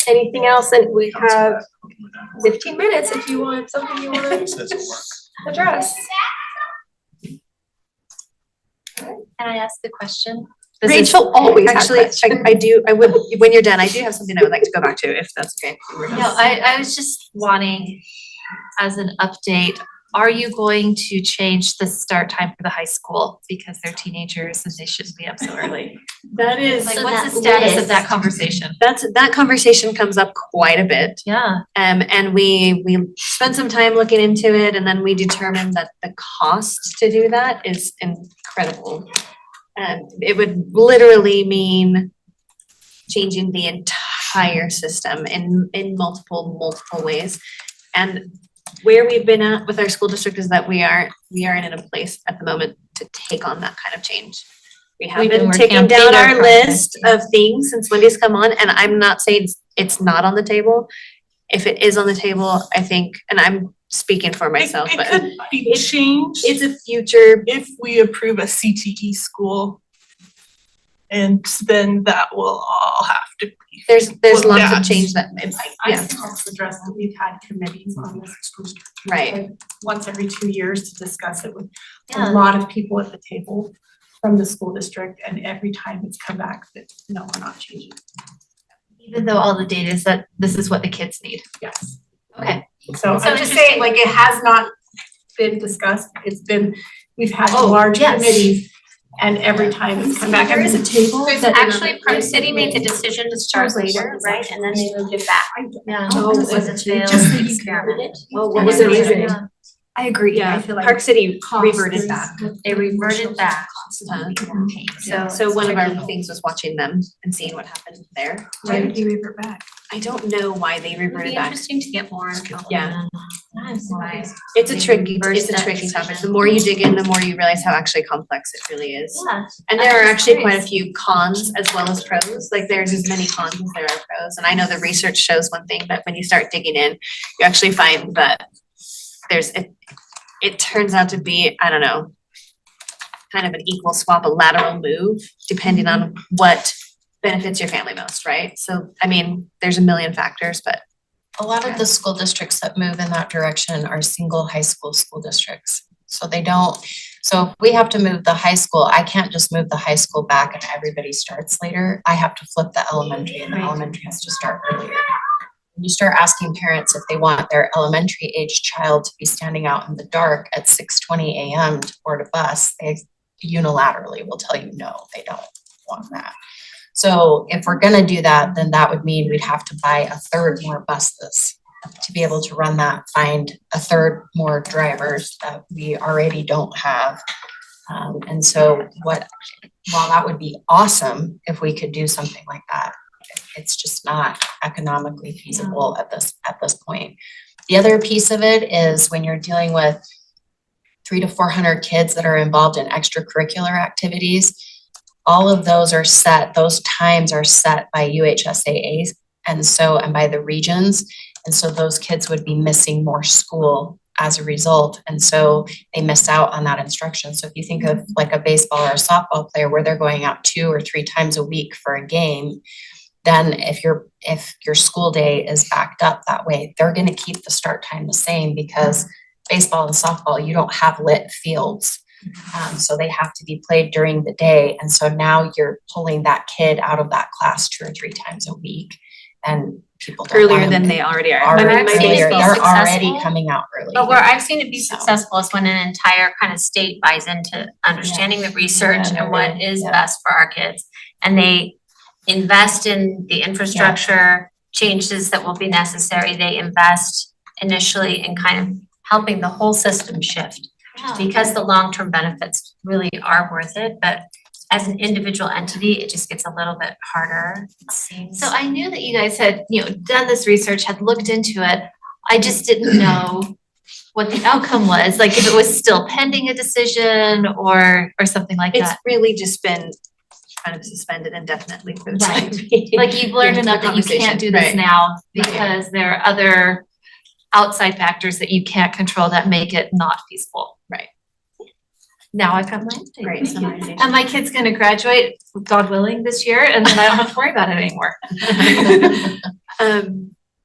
Anything else? And we have 15 minutes if you want something you want to address. Can I ask a question? Rachel always has Actually, questions. I would, when you're done, I do have something I would like to go back to, if that's okay. No, I was just wanting, as an update, are you going to change the start time for the high school? Because they're teenagers and they shouldn't be up so early. That is. Like, what's the status of that conversation? That conversation comes up quite a bit. Yeah. And we spent some time looking into it, and then we determined that the cost to do that is incredible. And it would literally mean changing the entire system in multiple ways. And where we've been at with our school district is that we aren't in a place at the moment to take on that kind of change. We have We've been been working taking on down bigger our projects, list of things since Wendy's come on, and I'm not saying it's not on the table. if it is on the table, I think, and I'm speaking for myself, It but could be changed it's a future. if we approve a CTE school. And then that will all have to be. There's looked lots at. of change that, I yeah, think that's addressed, that we've had committees on this school district. right. like, once every 2 years to discuss it with Yeah. a lot of people at the table from the school district, and every time it's come back that, no, we're not changing. Even though all the data is that this is what the kids need. Yes. Okay. So So I'm just saying, like, it has not been discussed, it's been, we've had large yes. committees, and every time it's come back. There is a table. There's that- actually, Park City made the decision to start later, right, and then they moved it back. Yeah. Oh, was it failed Just so you experiment? Oh, what was the reason? I agree, Yeah, I feel like. Park City cost reverted is back. They reverted back. So one of our things was watching them and seeing what happened there. Why did you revert back? I don't know why they It'd be reverted back. interesting to get more info. Yeah. That's why. It's a they tricky, reversed it's a that tricky topic. The decision. more you dig in, the more you realize how actually complex it really is. Yeah. And there are I'm actually quite a curious. few cons as well as pros, like there's as many cons as there are pros. And I know the research shows one thing, but when you start digging in, you actually find that it turns out to be, I don't know, kind of an equal swap, a lateral move, depending on what benefits your family most, right? So, I mean, there's a million factors, but A lot of the school districts that move in that direction are single high school districts. So they don't, so if we have to move the high school, I can't just move the high school back and everybody starts later. I have to flip the elementary and the elementary has to start earlier. When you start asking parents if they want their elementary age child to be standing out in the dark at 6:20 a.m. to board a bus, they unilaterally will tell you, no, they don't want that. So if we're gonna do that, then that would mean we'd have to buy a third more buses to be able to run that, find a third more drivers that we already don't have. And so while that would be awesome if we could do something like that, it's just not economically feasible at this point. The other piece of it is when you're dealing with 300 to 400 kids that are involved in extracurricular activities, all of those are set, those times are set by UHSAA and by the regions. And so those kids would be missing more school as a result. And so they miss out on that instruction. So if you think of like a baseball or a softball player where they're going out 2 or 3 times a week for a game, then if your school day is backed up that way, they're gonna keep the start time the same because baseball and softball, you don't have lit fields. So they have to be played during the day. And so now you're pulling that kid out of that class 2 or 3 times a week. And people don't earlier want than them they already are. already I've seen it earlier. be They're already successful. coming out early. But where I've seen it be So. successful is when an entire kind of state buys into understanding the research Yeah, and what yeah, is yeah. best for our kids. And they invest in the infrastructure changes that will be necessary. They invest initially in kind of helping the whole system shift. Because the long-term benefits really are worth it, but as an individual entity, it just gets a little bit harder, it seems. So I knew that you guys had, done this research, had looked into it. I just didn't know what the outcome was, like if it was still pending a decision or something like It's that. really just been kind of suspended indefinitely for the time Right. being. Like you've learned enough that you can't do this Right. now because there are other outside factors that you can't control that make it not feasible. Right. Now I've got my update. Great summarization. And my kid's gonna graduate, God willing, this year, and then I don't have to worry about it anymore.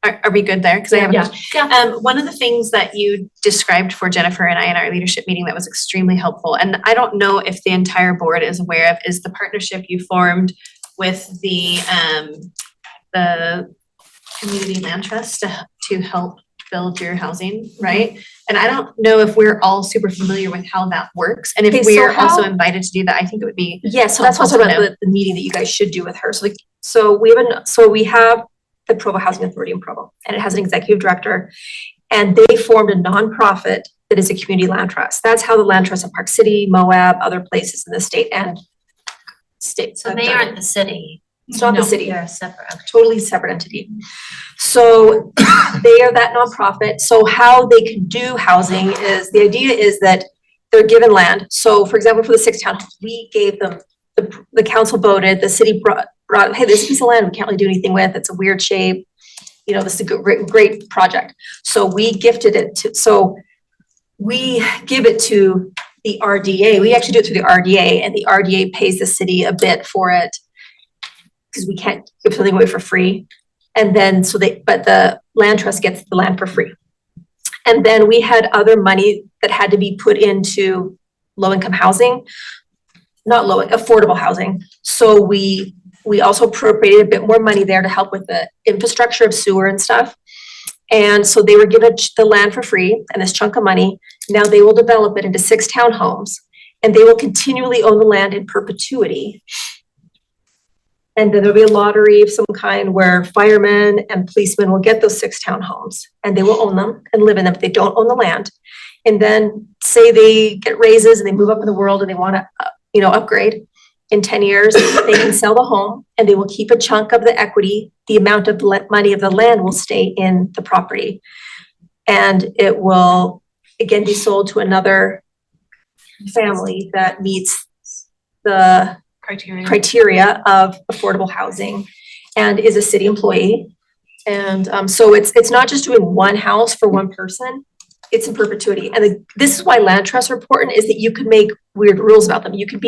Are we good there? Cause I have a Yeah. question. One of the things that you described for Jennifer and I in our leadership meeting that was extremely helpful, and I don't know if the entire board is aware of, is the partnership you formed with the community land trust to help build your housing, right? And I don't know if we're all super familiar with how that works, and Okay, if so we're also how- invited to do that, I think it would be Yeah, so that's what's helpful to about know. the meeting that you guys should do with her. So we have the Provo Housing Authority in Provo, and it has an executive director. And they formed a nonprofit that is a community land trust. That's how the land trusts in Park City, Moab, other places in the state and states. So have they done aren't it. the city. It's not the city. They're a separate. Totally separate entity. So they are that nonprofit. So how they can do housing is, the idea is that they're given land. So for example, for the 6 towns, we gave them, the council voted, the city brought, hey, this piece of land we can't really do anything with, it's a weird shape. this is a great project. So we gifted it we give it to the RDA. We actually do it through the RDA, and the RDA pays the city a bit for it because we can't give something away for free. And then but the land trust gets the land for free. And then we had other money that had to be put into low-income housing, affordable housing. So we also appropriated a bit more money there to help with the infrastructure of sewer and stuff. And so they were given the land for free and this chunk of money. Now they will develop it into 6 townhomes, and they will continually own the land in perpetuity. And then there'll be a lottery of some kind where firemen and policemen will get those 6 townhomes, and they will own them and live in them if they don't own the land. And then say they get raises and they move up in the world and they want to, upgrade. In 10 years, they can sell the home, and they will keep a chunk of the equity. The amount of money of the land will stay in the property. And it will, again, be sold to another family that meets the criteria of affordable housing and is a city employee. And so it's not just doing one house for one person. It's in perpetuity. And this is why land trusts are important, is that you could make weird rules about them. You can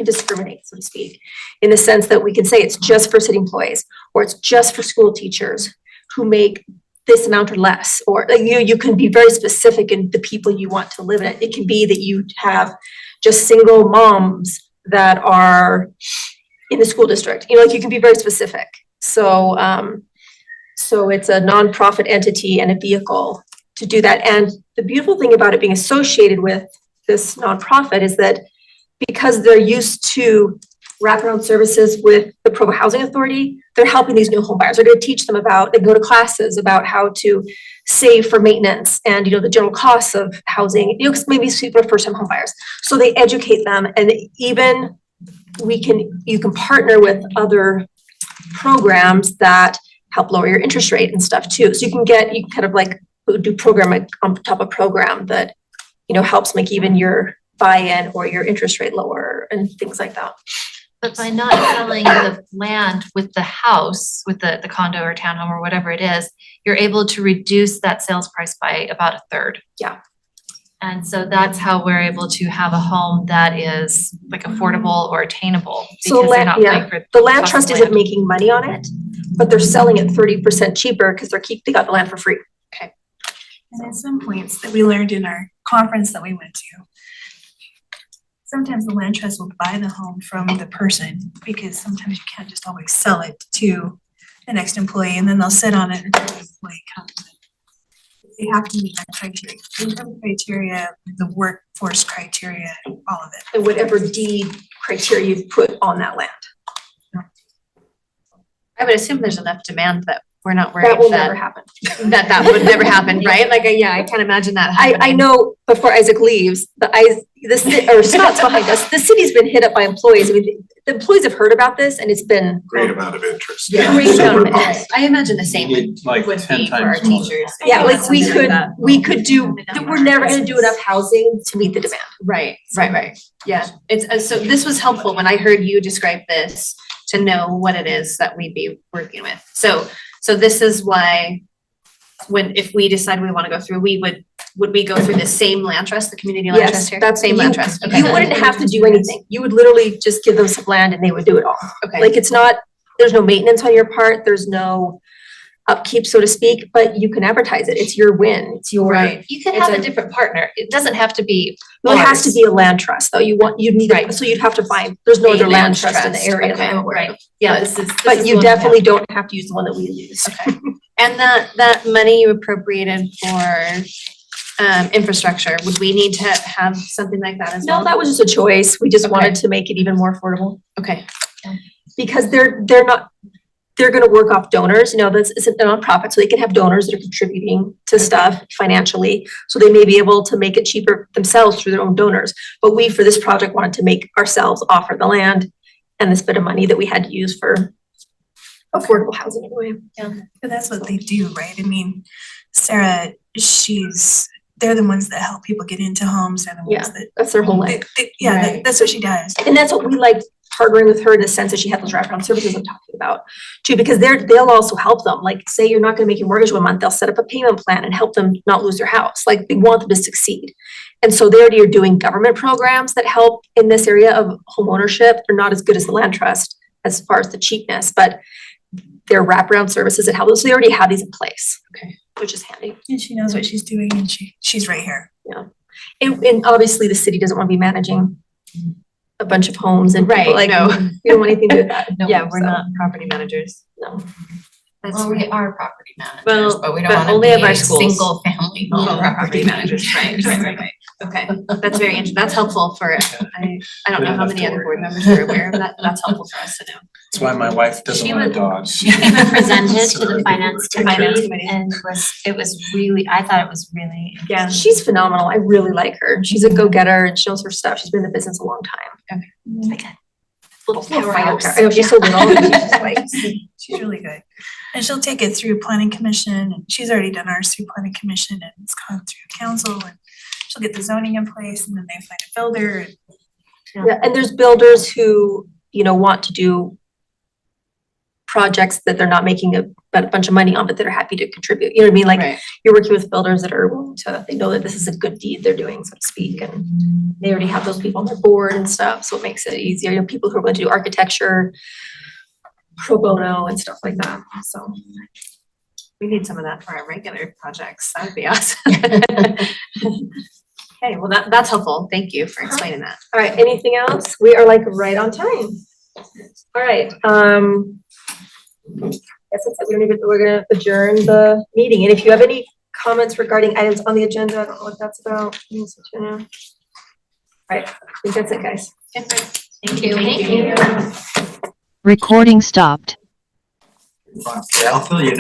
discriminate, so to speak, in the sense that we can say it's just for city employees, or it's just for school teachers who make this amount or less, or you can be very specific in the people you want to live in it. It can be that you have just single moms that are in the school district. You can be very specific. So it's a nonprofit entity and a vehicle to do that. And the beautiful thing about it being associated with this nonprofit is that because they're used to wraparound services with the Provo Housing Authority, they're helping these new home buyers. They're going to teach them they go to classes about how to save for maintenance and, the general costs of housing, because maybe people are first-time home buyers. So they educate them, and even you can partner with other programs that help lower your interest rate and stuff too. So you can kind of do program on top of program that, helps make even your buy-in or your interest rate lower and things like that. But by not selling the land with the house, with the condo or townhome or whatever it is, you're able to reduce that sales price by about 1/3. Yeah. And so that's how we're able to have a home that is affordable or attainable. So the land trust isn't land. making money on it, but they're selling it 30% cheaper because they got the land for free. Okay. And at some points that we learned in our conference that we went to, sometimes the land trust will buy the home from the person, because sometimes you can't just always sell it to the next employee, and then they'll sit on it until the employee comes. They have to meet that criteria, income criteria, the workforce criteria, all of it. And whatever deed criteria you put on that land. I would assume there's enough demand that we're not worried That will never happen. that would never happen, right? I can't imagine that happening. I know before Isaac leaves, Scott's behind us, the city's been hit up by employees. I mean, the employees have heard about this, and it's been Great amount of interest. great amount of interest. I imagine the same would Like be 10 for our times more. teachers. Yeah, we could do, we're never gonna do enough housing to meet the demand. Right. Yeah, it's, so this was helpful when I heard you describe this, to know what it is that we'd be working with. So this is why, if we decide we wanna go through, would we go through the same land trust, the community land trust here? That's Same land trust, okay. You wouldn't have to do anything. You would literally just give them some land and they would do it all. Okay. There's no maintenance on your part, there's no upkeep, so to speak, but you can advertise it. It's your win. It's your. Right. You could have a different partner. It doesn't have to be. Well, it has to be a land trust though. You'd need, so you'd have to find, there's no A other land land trust in the trust, area that okay, I'm aware of. right. Yeah, this is But the you one we definitely don't have to use the one that we use. Okay. And that money you appropriated for infrastructure, would we need to have something like that as well? No, that was just a choice. We just Okay. wanted to make it even more affordable. Okay. Because they're gonna work off donors, this isn't a nonprofit, so they can have donors that are contributing to stuff financially. So they may be able to make it cheaper themselves through their own donors. But we, for this project, wanted to make ourselves offer the land and this bit of money that we had to use for affordable housing anyway. Yeah, but that's what they do, right? I mean, Sarah, she's they're the ones that help people get into homes, they're the Yeah, ones that. that's their whole life. Yeah, Right. that's what she does. And that's what we like partnering with her in the sense that she had those wraparound services I'm talking about too, because they'll also help them. Like, say you're not gonna make your mortgage 1 month, they'll set up a payment plan and help them not lose their house. Like, they want them to succeed. And so they already are doing government programs that help in this area of homeownership. They're not as good as the land trust as far as the cheapness, but they're wraparound services that help them. So they already have these in place. Okay. Which is handy. And she knows what she's doing and she's right here. Yeah. And obviously the city doesn't want to be managing a bunch of homes and people, like, no. we don't want anything to do with that. Yeah, we're not property managers. No. Well, we are property managers, Well, but we but don't wanna only be of our a schools. single family home Property managers, right. Okay, that's very interesting. That's helpful for, I don't know how many other board members are aware of that. That's helpful for us to know. That's why my wife doesn't She want a was- dog. She even presented to the finance Finance committee committee. and it was really, I thought it was really. Yeah, she's phenomenal. I really like her. She's a go-getter and she knows her stuff. She's been in the business a long time. Okay. Like a little powerhouse. firecracker. I know, she's so little. and she's just like, She's really good. And she'll take it through planning commission and she's already done ours through planning commission and it's gone through council and she'll get the zoning in place and then they find a builder and yeah, and there's builders who, want to do projects that they're not making a bunch of money on, but that are happy to contribute. You know what I mean? Like, Right. you're working with builders that are willing to, they know that this is a good deed they're doing, so to speak, and they already have those people on their board and stuff, so it makes it easier. People who are going to do architecture, pro bono and stuff like that, so. We need some of that for our regular projects. That would be awesome. Okay, well, that's helpful. Thank you for explaining that. All right, anything else? We are like right on time. All right, guess that's it. We're gonna adjourn the meeting, and if you have any comments regarding items on the agenda, I don't know what that's about. All right, I think that's it, guys. Thank you. Thank you. Recording stopped. I'll fill you